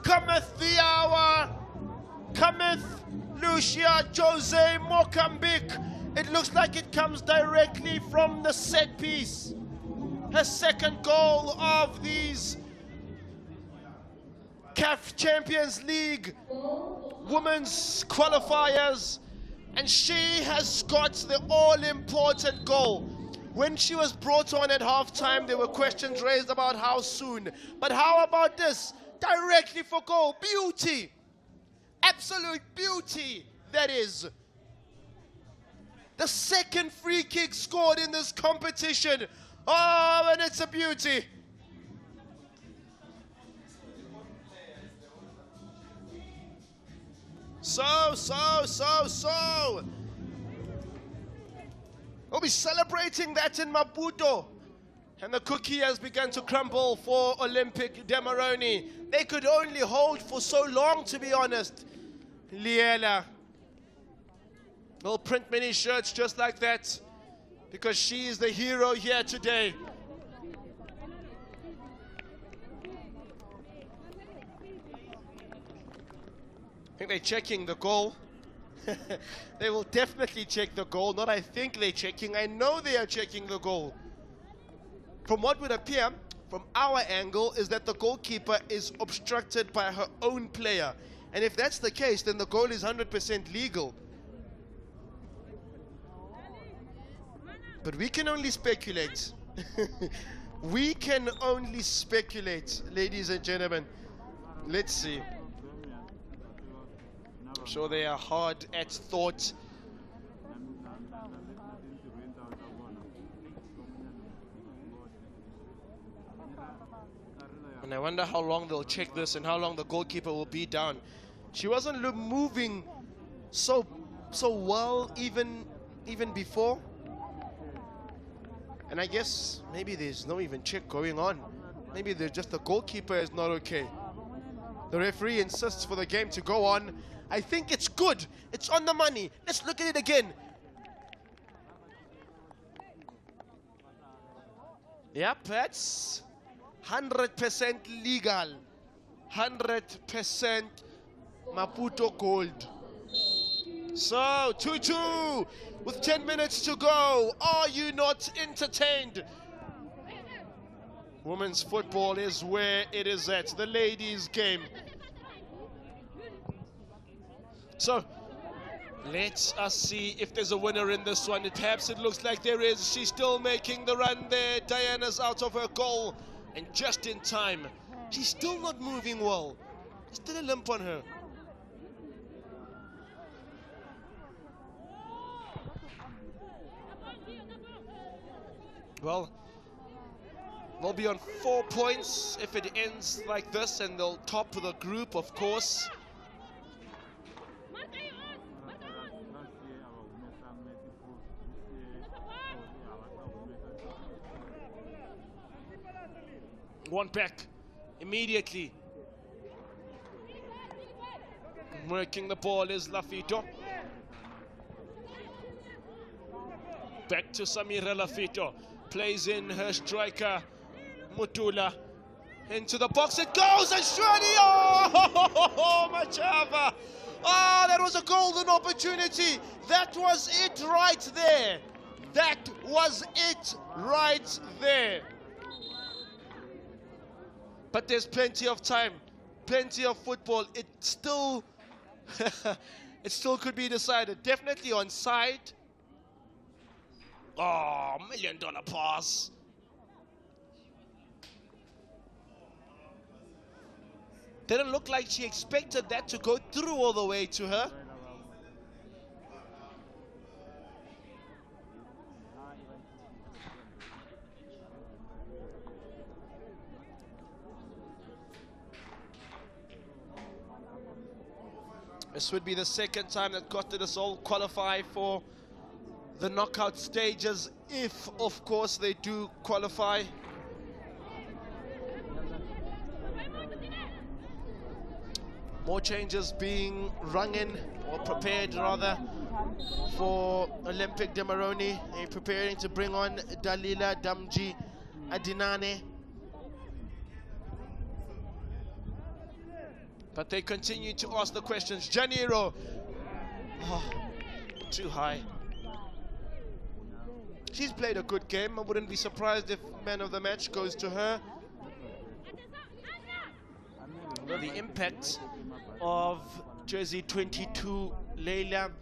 cometh the hour, cometh Lucia Jose Mocambic. It looks like it comes directly from the set piece. Her second goal of these CAF Champions League women's qualifiers, and she has got the all-important goal. When she was brought on at halftime, there were questions raised about how soon. But how about this? Directly for goal. Beauty. Absolute beauty, that is. The second free kick scored in this competition. Oh, and it's a beauty. So. We'll be celebrating that in Maputo. And the cookie has begun to crumble for Olympic de Moroni. They could only hold for so long, to be honest. Liela will print many shirts just like that, because she is the hero here today. I think they're checking the goal. They will definitely check the goal. Not I think they're checking. I know they are checking the goal. From what would appear, from our angle, is that the goalkeeper is obstructed by her own player. And if that's the case, then the goal is 100% legal. But we can only speculate. We can only speculate, ladies and gentlemen. Let's see. I'm sure they are hard at thought. And I wonder how long they'll check this and how long the goalkeeper will be down. She wasn't moving so well even before. And I guess maybe there's no even check going on. Maybe there's just the goalkeeper is not okay. The referee insists for the game to go on. I think it's good. It's on the money. Let's look at it again. Yep, that's 100% legal. 100% Maputo gold. So, 2-2 with 10 minutes to go. Are you not entertained? Women's football is where it is at. The ladies' game. So, let us see if there's a winner in this one. Perhaps it looks like there is. She's still making the run there. Diana's out of her goal. And just in time. She's still not moving well. Still a limp on her. Well, they'll be on 4 points if it ends like this, and they'll top the group, of course. One back immediately. Working the ball is Lafito. Back to Samira Lafito. Plays in her striker, Mutula. Into the box it goes, and surely, oh, Machava. Oh, that was a golden opportunity. That was it right there. That was it right there. But there's plenty of time, plenty of football. It still, it still could be decided. Definitely onside. Oh, $1 million pass. Didn't look like she expected that to go through all the way to her. This would be the second time that Costa del Sol qualify for the knockout stages, if, of course, they do qualify. More changes being rung in, or prepared rather, for Olympic de Moroni. They're preparing to bring on Dalila Damji Adinane. But they continue to ask the questions. Janiro, too high. She's played a good game. I wouldn't be surprised if man of the match goes to her. Well, the impact of jersey 22, Leila,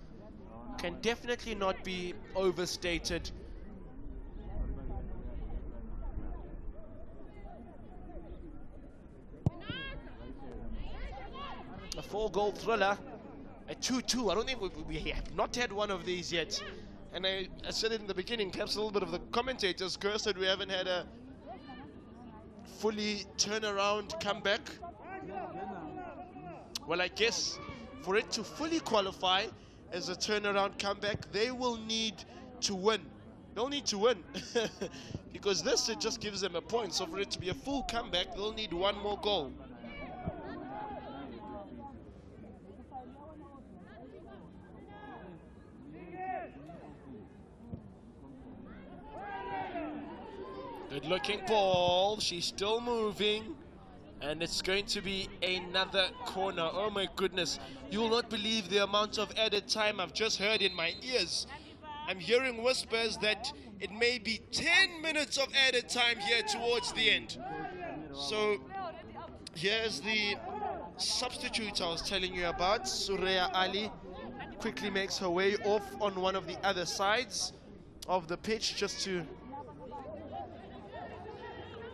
can definitely not be overstated. A 4-goal thriller, a 2-2. I don't think we have not had one of these yet. And I said it in the beginning, perhaps a little bit of the commentators curse that we haven't had a fully turnaround comeback. Well, I guess for it to fully qualify as a turnaround comeback, they will need to win. They'll need to win. Because this, it just gives them a point. So for it to be a full comeback, they'll need one more goal. Good looking ball, she's still moving, and it's going to be another corner. Oh my goodness, you will not believe the amount of added time I've just heard in my ears. I'm hearing whispers that it may be 10 minutes of added time here towards the end. So here's the substitute I was telling you about. Sureya Ali quickly makes her way off on one of the other sides of the pitch just to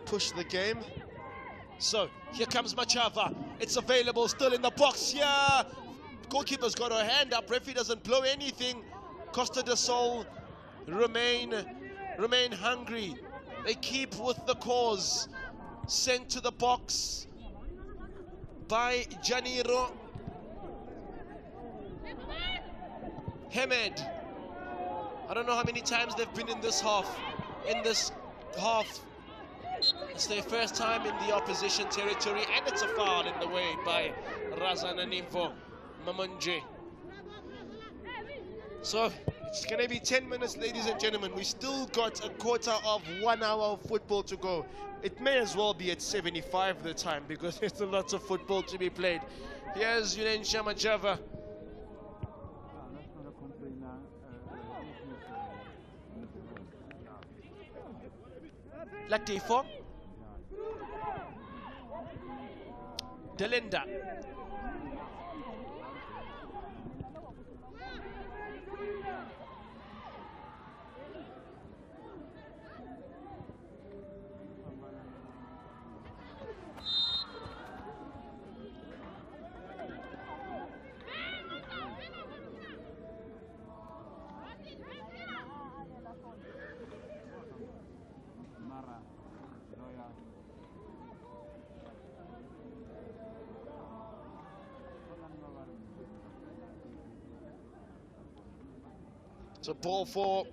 push the game. So here comes Machava. It's available, still in the box here. Goalkeeper's got her hand up. Referee doesn't blow anything. Costa del Sol remain hungry. They keep with the cause. Sent to the box by Janiro. Hemed. I don't know how many times they've been in this half. It's their first time in the opposition territory, and it's a foul in the way by Razananimvo Mamunje. So it's going to be 10 minutes, ladies and gentlemen. We still got a quarter of 1 hour of football to go. It may as well be at 75 the time, because there's a lot of football to be played. Here's Yunensha Machava. Latifo. Delinda. It's a ball for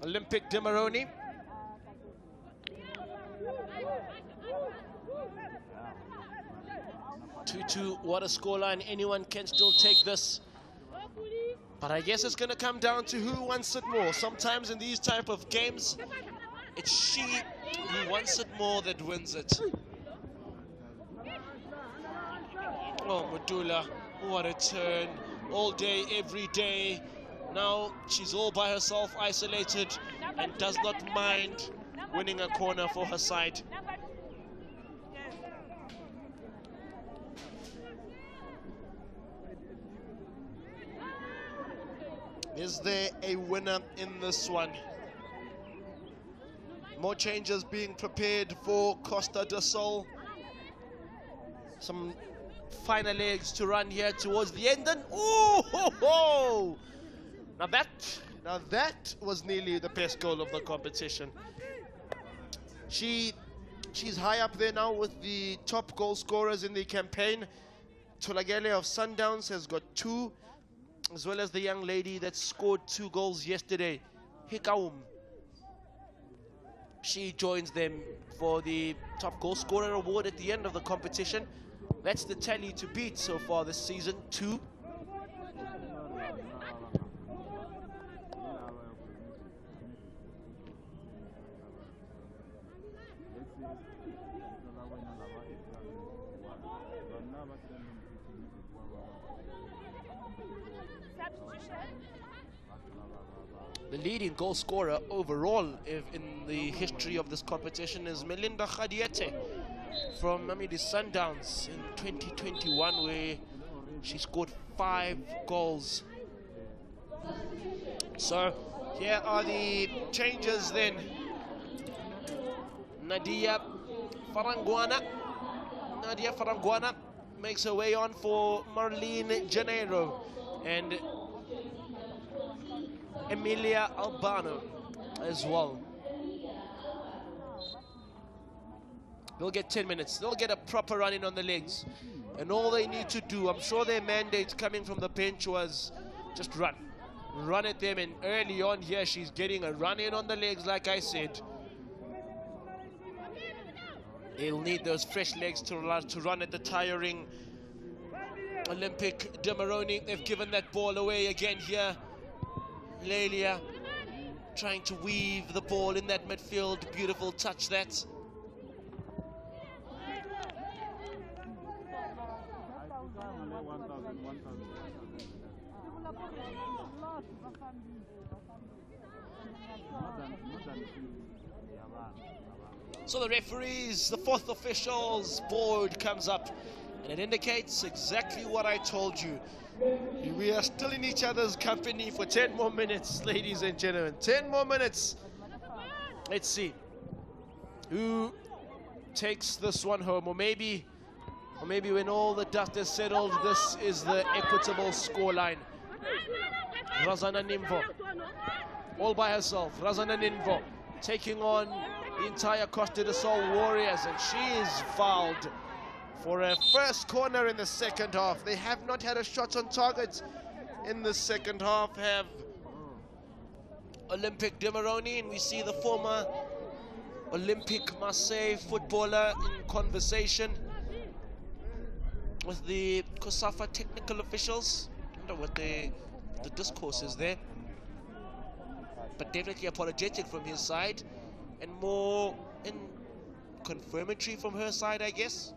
Olympic de Moroni. What a scoreline. Anyone can still take this. But I guess it's going to come down to who wants it more. Sometimes in these type of games, it's she who wants it more that wins it. Oh, Mudula, what a turn. All day, every day. Now she's all by herself, isolated, and does not mind winning a corner for her side. Is there a winner in this one? More changes being prepared for Costa del Sol. Some final legs to run here towards the end. And oh, ho, ho. Now that was nearly the best goal of the competition. She's high up there now with the top goal scorers in the campaign. Tulagele of Sundowns has got 2, as well as the young lady that scored 2 goals yesterday, Hikaum. She joins them for the top goal scorer award at the end of the competition. That's the tally to beat so far this season, 2. The leading goal scorer overall in the history of this competition is Melinda Khadiete from Mamidi Sundowns in 2021, where she scored 5 goals. So here are the changes then. Nadia Farangwana makes her way on for Marlene Janeiro, and Emilia Albano as well. They'll get 10 minutes. They'll get a proper run in on the legs. And all they need to do, I'm sure their mandate coming from the bench was just run. Run at them, and early on here she's getting a run in on the legs, like I said. They'll need those fresh legs to run at the tiring Olympic de Moroni. They've given that ball away again here. Lelia trying to weave the ball in that midfield. Beautiful touch that. So the referees, the 4th officials board comes up, and it indicates exactly what I told you. We are still in each other's company for 10 more minutes, ladies and gentlemen. 10 more minutes. Let's see who takes this one home, or maybe when all the dust is settled, this is the equitable scoreline. Razana Nimvo, all by herself. Razana Nimvo taking on the entire Costa del Sol Warriors, and she is fouled for a first corner in the second half. They have not had a shot on target in the second half, have Olympic de Moroni, and we see the former Olympic Marseille footballer in conversation with the COSAFA technical officials. I wonder what the discourse is there, but definitely apologetic from his side, and more confirmatory from her side, I guess.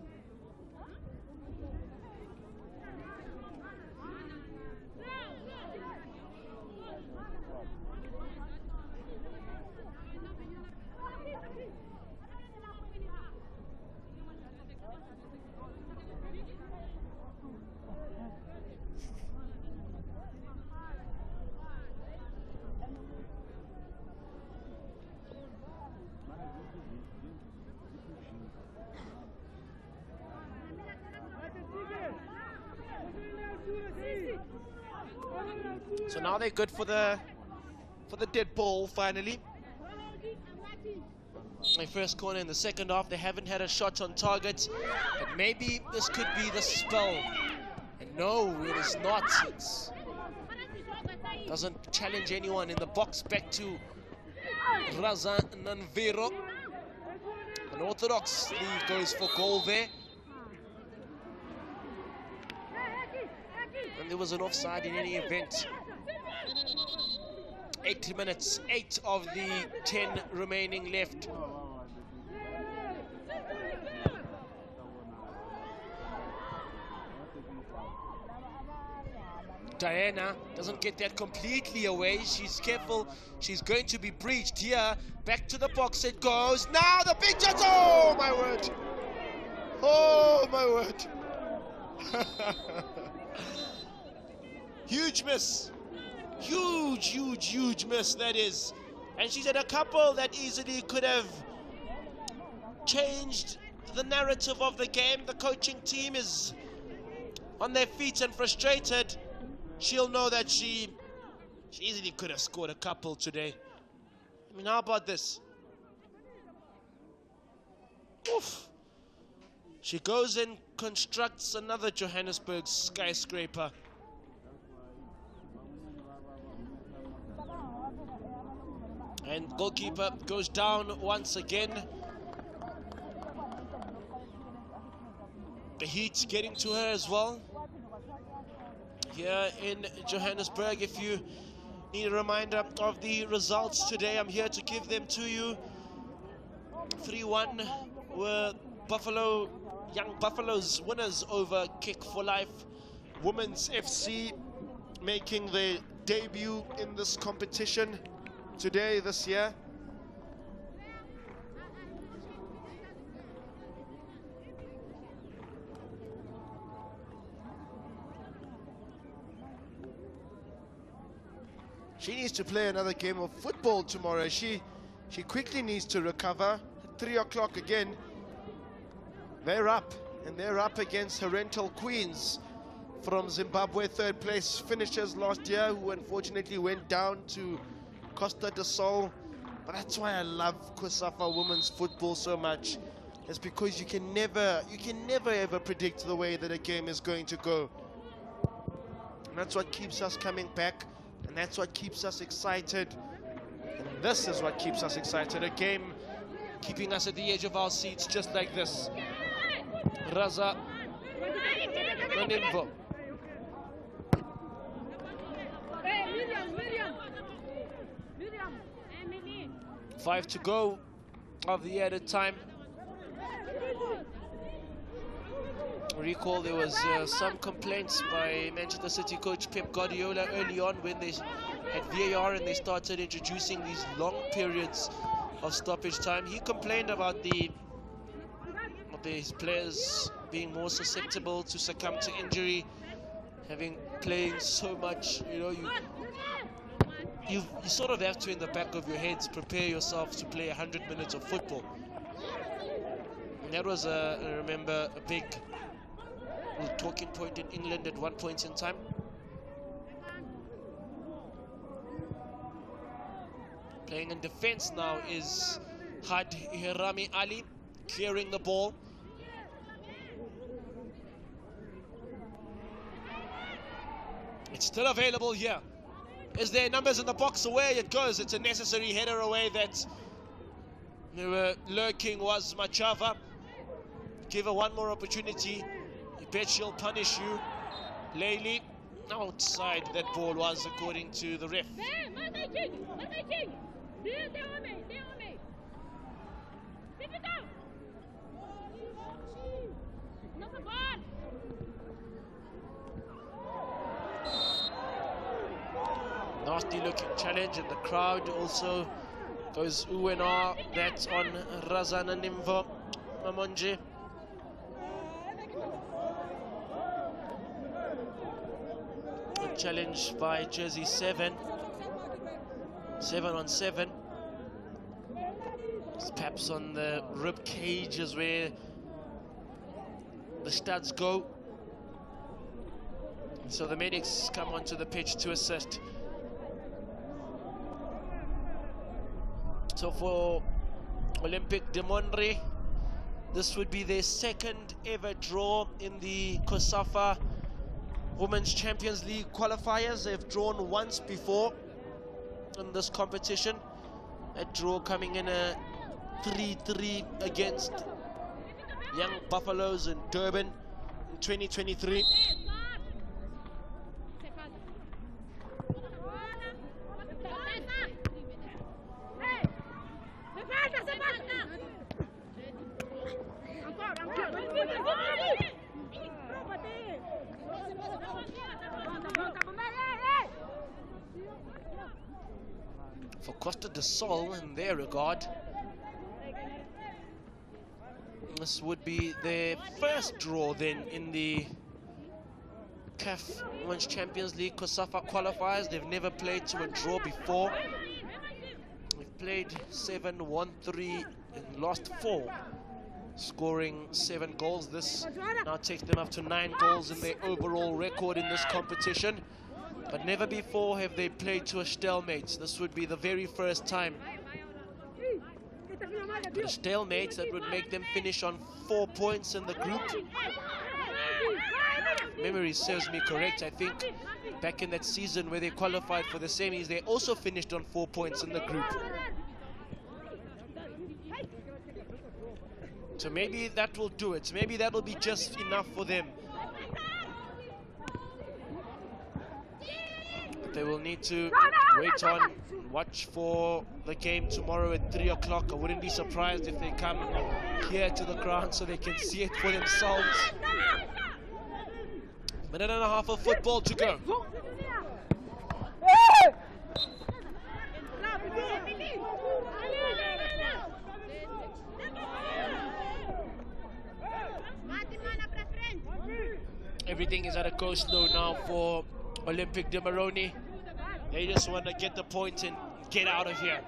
So now they're good for the dead ball finally. My first corner in the second half. They haven't had a shot on target, but maybe this could be the spell. And no, it is not. It doesn't challenge anyone in the box. Back to Raza Nanvero. An orthodox lead goes for goal there. And there was an offside in any event. 8 minutes, 8 of the 10 remaining left. Diana doesn't get that completely away. She's careful. She's going to be breached here. Back to the box it goes. Now the big shot. Oh, my word. Oh, my word. Huge miss. Huge miss, that is. And she's had a couple that easily could have changed the narrative of the game. The coaching team is on their feet and frustrated. She'll know that she easily could have scored a couple today. I mean, how about this? Oof. She goes and constructs another Johannesburg skyscraper. And goalkeeper goes down once again. The heat's getting to her as well. Here in Johannesburg, if you need a reminder of the results today, I'm here to give them to you. 3-1 were Young Buffalo's winners over Kick for Life. Women's FC making their debut in this competition today, this year. She needs to play another game of football tomorrow. She quickly needs to recover. At 3 o'clock again, they're up, and they're up against her rental Queens from Zimbabwe, third place finishers last year, who unfortunately went down to Costa do Sol. But that's why I love COSAFA women's football so much. It's because you can never ever predict the way that a game is going to go. And that's what keeps us coming back, and that's what keeps us excited. And this is what keeps us excited. A game keeping us at the edge of our seats just like this. Raza Nonimvo. 5 to go of the added time. Recall there was some complaints by Manchester City coach Pep Guardiola early on when they had VAR and they started introducing these long periods of stoppage time. He complained about his players being more susceptible to succumb to injury, playing so much. You know, you sort of have to, in the back of your heads, prepare yourself to play 100 minutes of football. And that was, I remember, a big talking point in England at one point in time. Playing in defense now is Had Hirami Ali, clearing the ball. It's still available here. Is there numbers in the box? Away it goes. It's a necessary header away that lurking was Machava. Give her one more opportunity. You bet she'll punish you. Layli, outside that ball was, according to the ref. Nasty looking challenge, and the crowd also goes ooh and ah. That's on Razana Nimvo Mamonje. A challenge by jersey 7. 7 on 7. Perhaps on the rib cage is where the studs go. So the medics come onto the pitch to assist. So for Olympic de Monre, this would be their second ever draw in the COSAFA Women's Champions League qualifiers. They've drawn once before in this competition. A draw coming in a 3-3 against Young Buffaloes in Durban in 2023. For Costa do Sol, in their regard, this would be their first draw then in the CAF Women's Champions League COSAFA qualifiers. They've never played to a draw before. They've played 7, won 3, and lost 4, scoring 7 goals. This now takes them up to 9 goals in their overall record in this competition. But never before have they played to a stalemate. This would be the very first time But a stalemate that would make them finish on 4 points in the group. If memory serves me correct, I think back in that season where they qualified for the semis, they also finished on 4 points in the group. So maybe that will do it. Maybe that will be just enough for them. But they will need to wait on, watch for the game tomorrow at 3 o'clock. I wouldn't be surprised if they come here to the ground so they can see it for themselves. Minute and a half of football to go. Everything is at a go slow now for Olympic de Moroni. They just want to get the point and get out of here.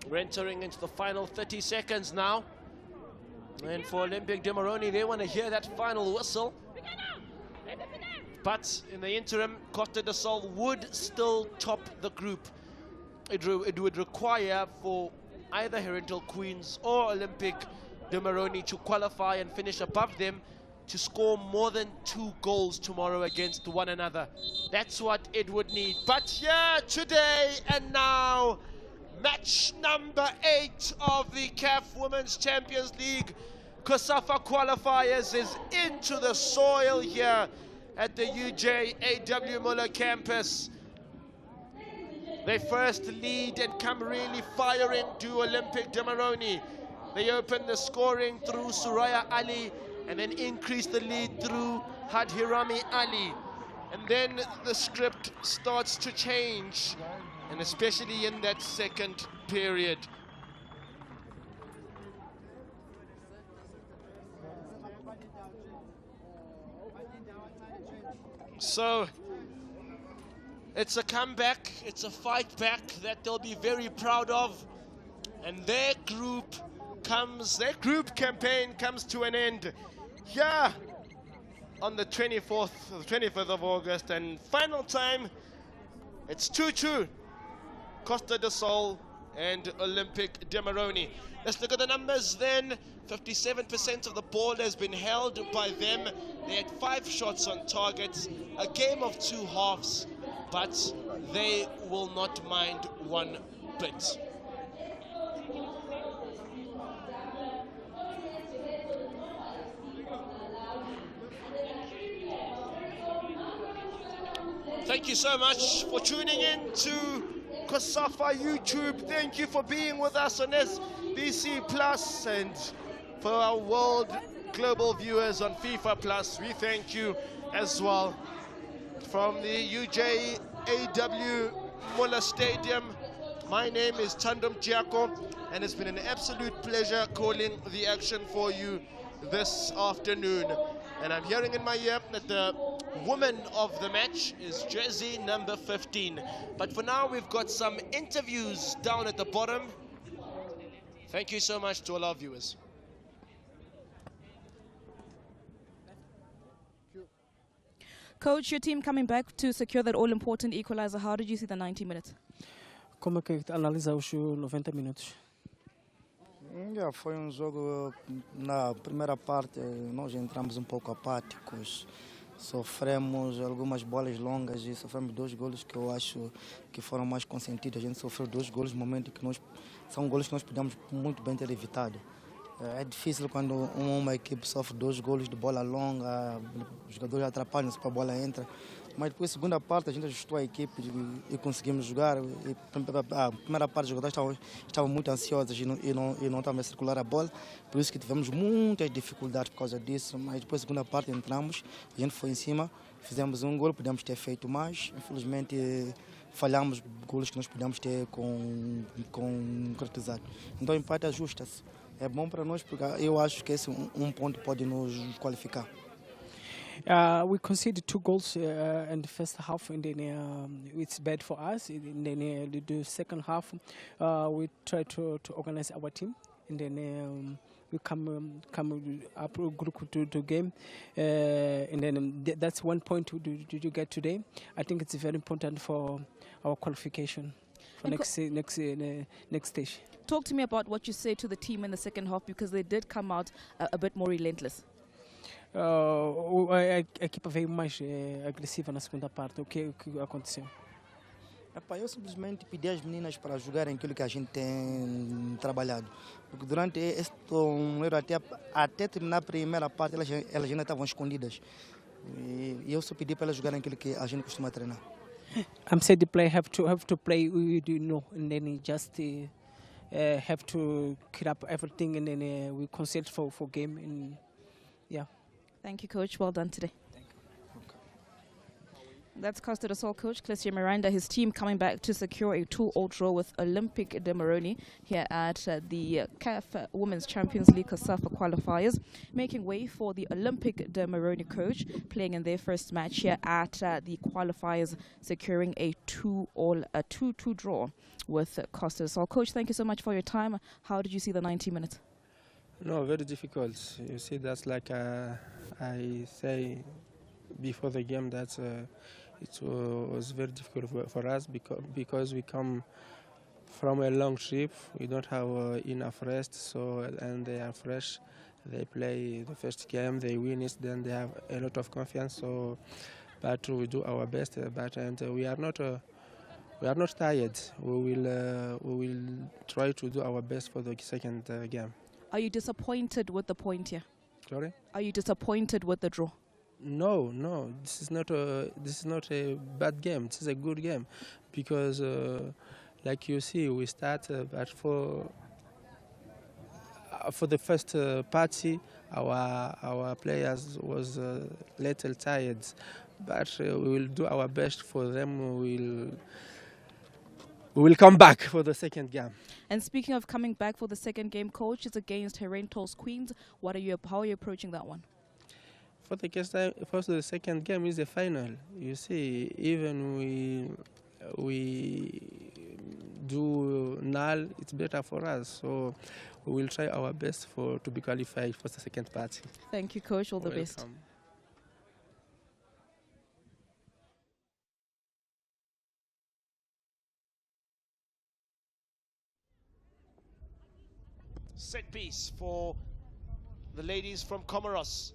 We're entering into the final 30 seconds now. And for Olympic de Moroni, they want to hear that final whistle. But in the interim, Costa do Sol would still top the group. It would require for either Herentals Queens or Olympic de Moroni to qualify and finish above them to score more than 2 goals tomorrow against one another. That's what it would need. But here today and now, match number 8 of the CAF Women's Champions League COSAFA qualifiers is into the soil here at the UJAW Muller campus. They first lead and come really firing to Olympic de Moroni. They open the scoring through Suraya Ali and then increase the lead through Hadhirami Ali. And then the script starts to change, and especially in that second period. So it's a comeback, it's a fight back that they'll be very proud of, and their group campaign comes to an end here on the 25th of August, and final time, it's 2-2, Costa do Sol and Olympic de Moroni. Let's look at the numbers then. 57% of the ball has been held by them. They had 5 shots on target, a game of 2 halves, but they will not mind one bit. Thank you so much for tuning in to COSAFA YouTube. Thank you for being with us on SBC Plus, and for our world global viewers on FIFA Plus, we thank you as well. From the UJAW Muller Stadium, my name is Tandom Giaco, and it's been an absolute pleasure calling the action for you this afternoon. And I'm hearing in my ear that the woman of the match is jersey number 15. But for now, we've got some interviews down at the bottom. Thank you so much to all our viewers. Coach, your team coming back to secure that all-important equalizer. How did you see the 90 minutes? Como é que analisa os 90 minutos? Foi jogo, na primeira parte nós entramos pouco apáticos, sofremos algumas bolas longas e sofremos 2 golos que eu acho que foram mais consentidos. A gente sofreu 2 golos no momento que são golos que nós podemos muito bem ter evitado. É difícil quando uma equipe sofre 2 golos de bola longa, os jogadores atrapalham-se para a bola entra. Mas depois, segunda parte, a gente ajustou a equipe e conseguimos jogar. A primeira parte, os jogadores estavam muito ansiosos e não estavam a circular a bola. Por isso que tivemos muitas dificuldades por causa disso. Mas depois, segunda parte, entramos, a gente foi em cima, fizemos 1 gol, podíamos ter feito mais. Infelizmente, falhamos golos que nós podíamos ter concretizado. Então, o empate ajusta-se. É bom para nós, porque eu acho que esse um ponto pode nos qualificar. We conceded 2 goals in the first half, and then it's bad for us. And then the second half, we try to organize our team, and then we come up group to game, and then that's 1 point did you get today. I think it's very important for our qualification for next stage. Talk to me about what you say to the team in the second half, because they did come out a bit more relentless. A equipa veio mais agressiva na segunda parte. O que aconteceu? Epá, eu simplesmente pedi às meninas para jogarem aquilo que a gente tem trabalhado. Porque durante este torneio, até terminar a primeira parte, elas ainda estavam escondidas. E eu só pedi para elas jogarem aquilo que a gente costuma treinar. I'm saying the player have to play, and then just have to keep up everything, and then we concentrate for game. And yeah. Thank you, Coach. Well done today. Thank you. Okay. That's Costa coach Clesia Miranda, his team coming back to secure a 2-2 draw with Olympic de Moroni here at the CAF Women's Champions League COSAFA qualifiers, making way for the Olympic de Moroni coach, playing in their first match here at the qualifiers, securing a 2-2 draw with Costa. So, Coach, thank you so much for your time. How did you see the 90 minutes? No, very difficult. You see, that's like I say before the game that it was very difficult for us because we come from a long trip. We don't have enough rest, and they are fresh. They play the first game, they win it, then they have a lot of confidence. So, but we do our best. And we are not tired. We will try to do our best for the second game. Are you disappointed with the point here? Sorry? Are you disappointed with the draw? No. This is not a bad game. This is a good game, because, like you see, we start. But for the first party, our players was little tired, but we will do our best for them. We will come back for the second game. And speaking of coming back for the second game, Coach, it's against Herentos Queens. How are you approaching that one? For the second game is the final. You see, even we do null, it's better for us. So we will try our best to be qualified for the second party. Thank you, Coach. All the best. Set piece for the ladies from Comoros.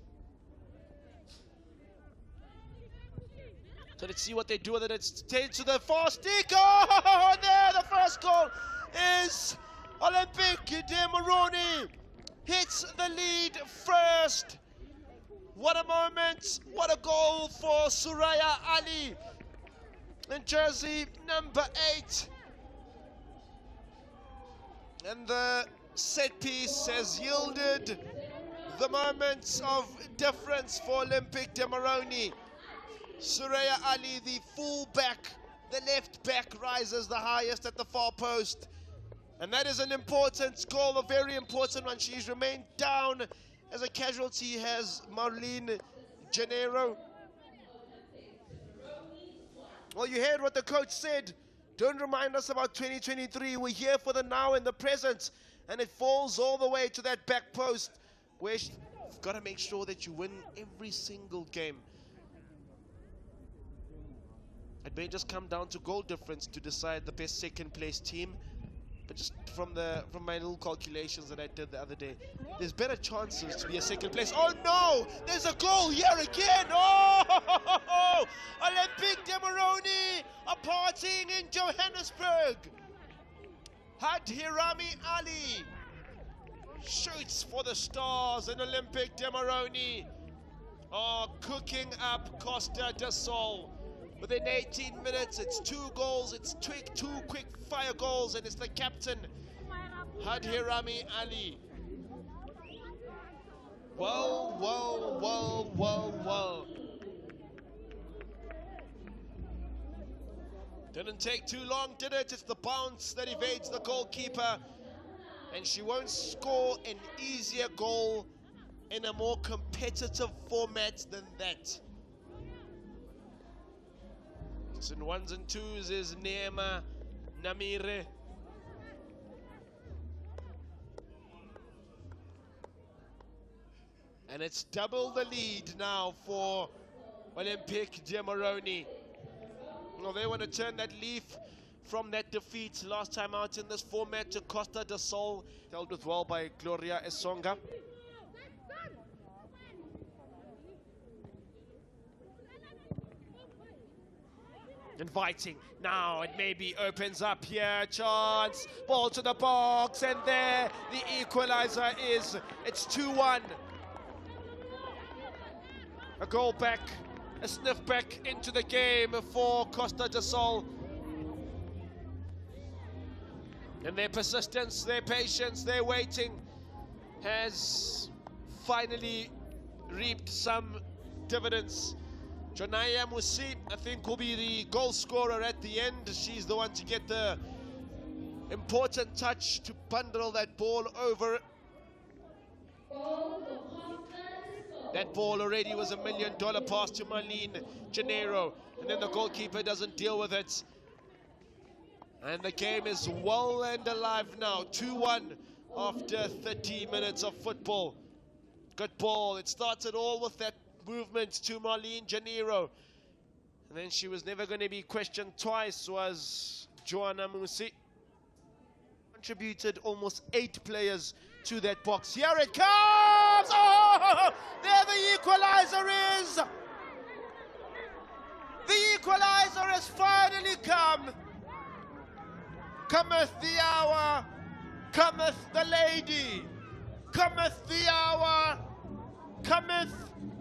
So let's see what they do with it. It's taken to the far stick. Oh, there, the first goal is Olympic de Moroni. Hits the lead first. What a moment. What a goal for Suraya Ali in jersey number 8. And the set piece has yielded the moments of difference for Olympic de Moroni. Suraya Ali, the full back, the left back, rises the highest at the far post. And that is an important goal, a very important one. She's remained down as a casualty, has Marlene Janeiro. Well, you heard what the coach said. Don't remind us about 2023. We're here for the now and the present. And it falls all the way to that back post, where you've got to make sure that you win every single game. It may just come down to goal difference to decide the best second place team. But just from my little calculations that I did the other day, there's better chances to be a second place. Oh no! There's a goal here again! Oh! Olympic de Moroni are partying in Johannesburg. Hirami Ali shoots for the Stars, and Olympic de Moroni are cooking up Costa del Sol. Within 18 minutes, it's 2 goals, it's 2 quick fire goals, and it's the captain, Hirami Ali. Whoa. Didn't take too long, did it? It's the bounce that evades the goalkeeper. And she won't score an easier goal in a more competitive format than that. So in ones and twos is Neema Namire. And it's double the lead now for Olympique de Moroni. Well, they want to turn that leaf from that defeat last time out in this format to Costa del Sol, dealt with well by Gloria Esonga. Inviting now, it maybe opens up here, chance, ball to the box, and there the equalizer is. It's 2-1. A goal back, a sniff back into the game for Costa del Sol. And their persistence, their patience, their waiting has finally reaped some dividends. Jonaya Musi, I think, will be the goal scorer at the end. She's the one to get the important touch to bundle that ball over. That ball already was $1 million pass to Marlene Janeiro, and then the goalkeeper doesn't deal with it. And the game is well and alive now, 2-1 after 30 minutes of football. Good ball. It started all with that movement to Marlene Janeiro. And then she was never going to be questioned twice, was Joanna Musi. Contributed almost 8 players to that box. Here it comes! Oh! There the equalizer is! The equalizer has finally come! Cometh the hour, cometh the lady, cometh the hour, cometh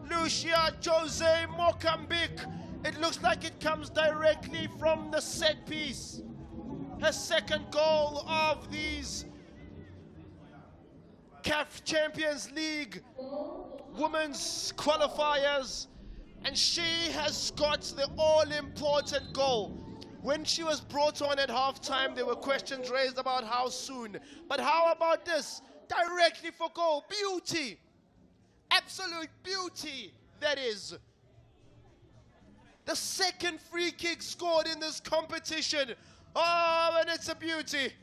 Lucia Jose Mocambique. It looks like it comes directly from the set piece. Her second goal of these CAF Champions League women's qualifiers, and she has got the all-important goal. When she was brought on at halftime, there were questions raised about how soon. But how about this? Directly for goal. Beauty. Absolute beauty, that is. The second free kick scored in this competition. Oh, and it's a beauty.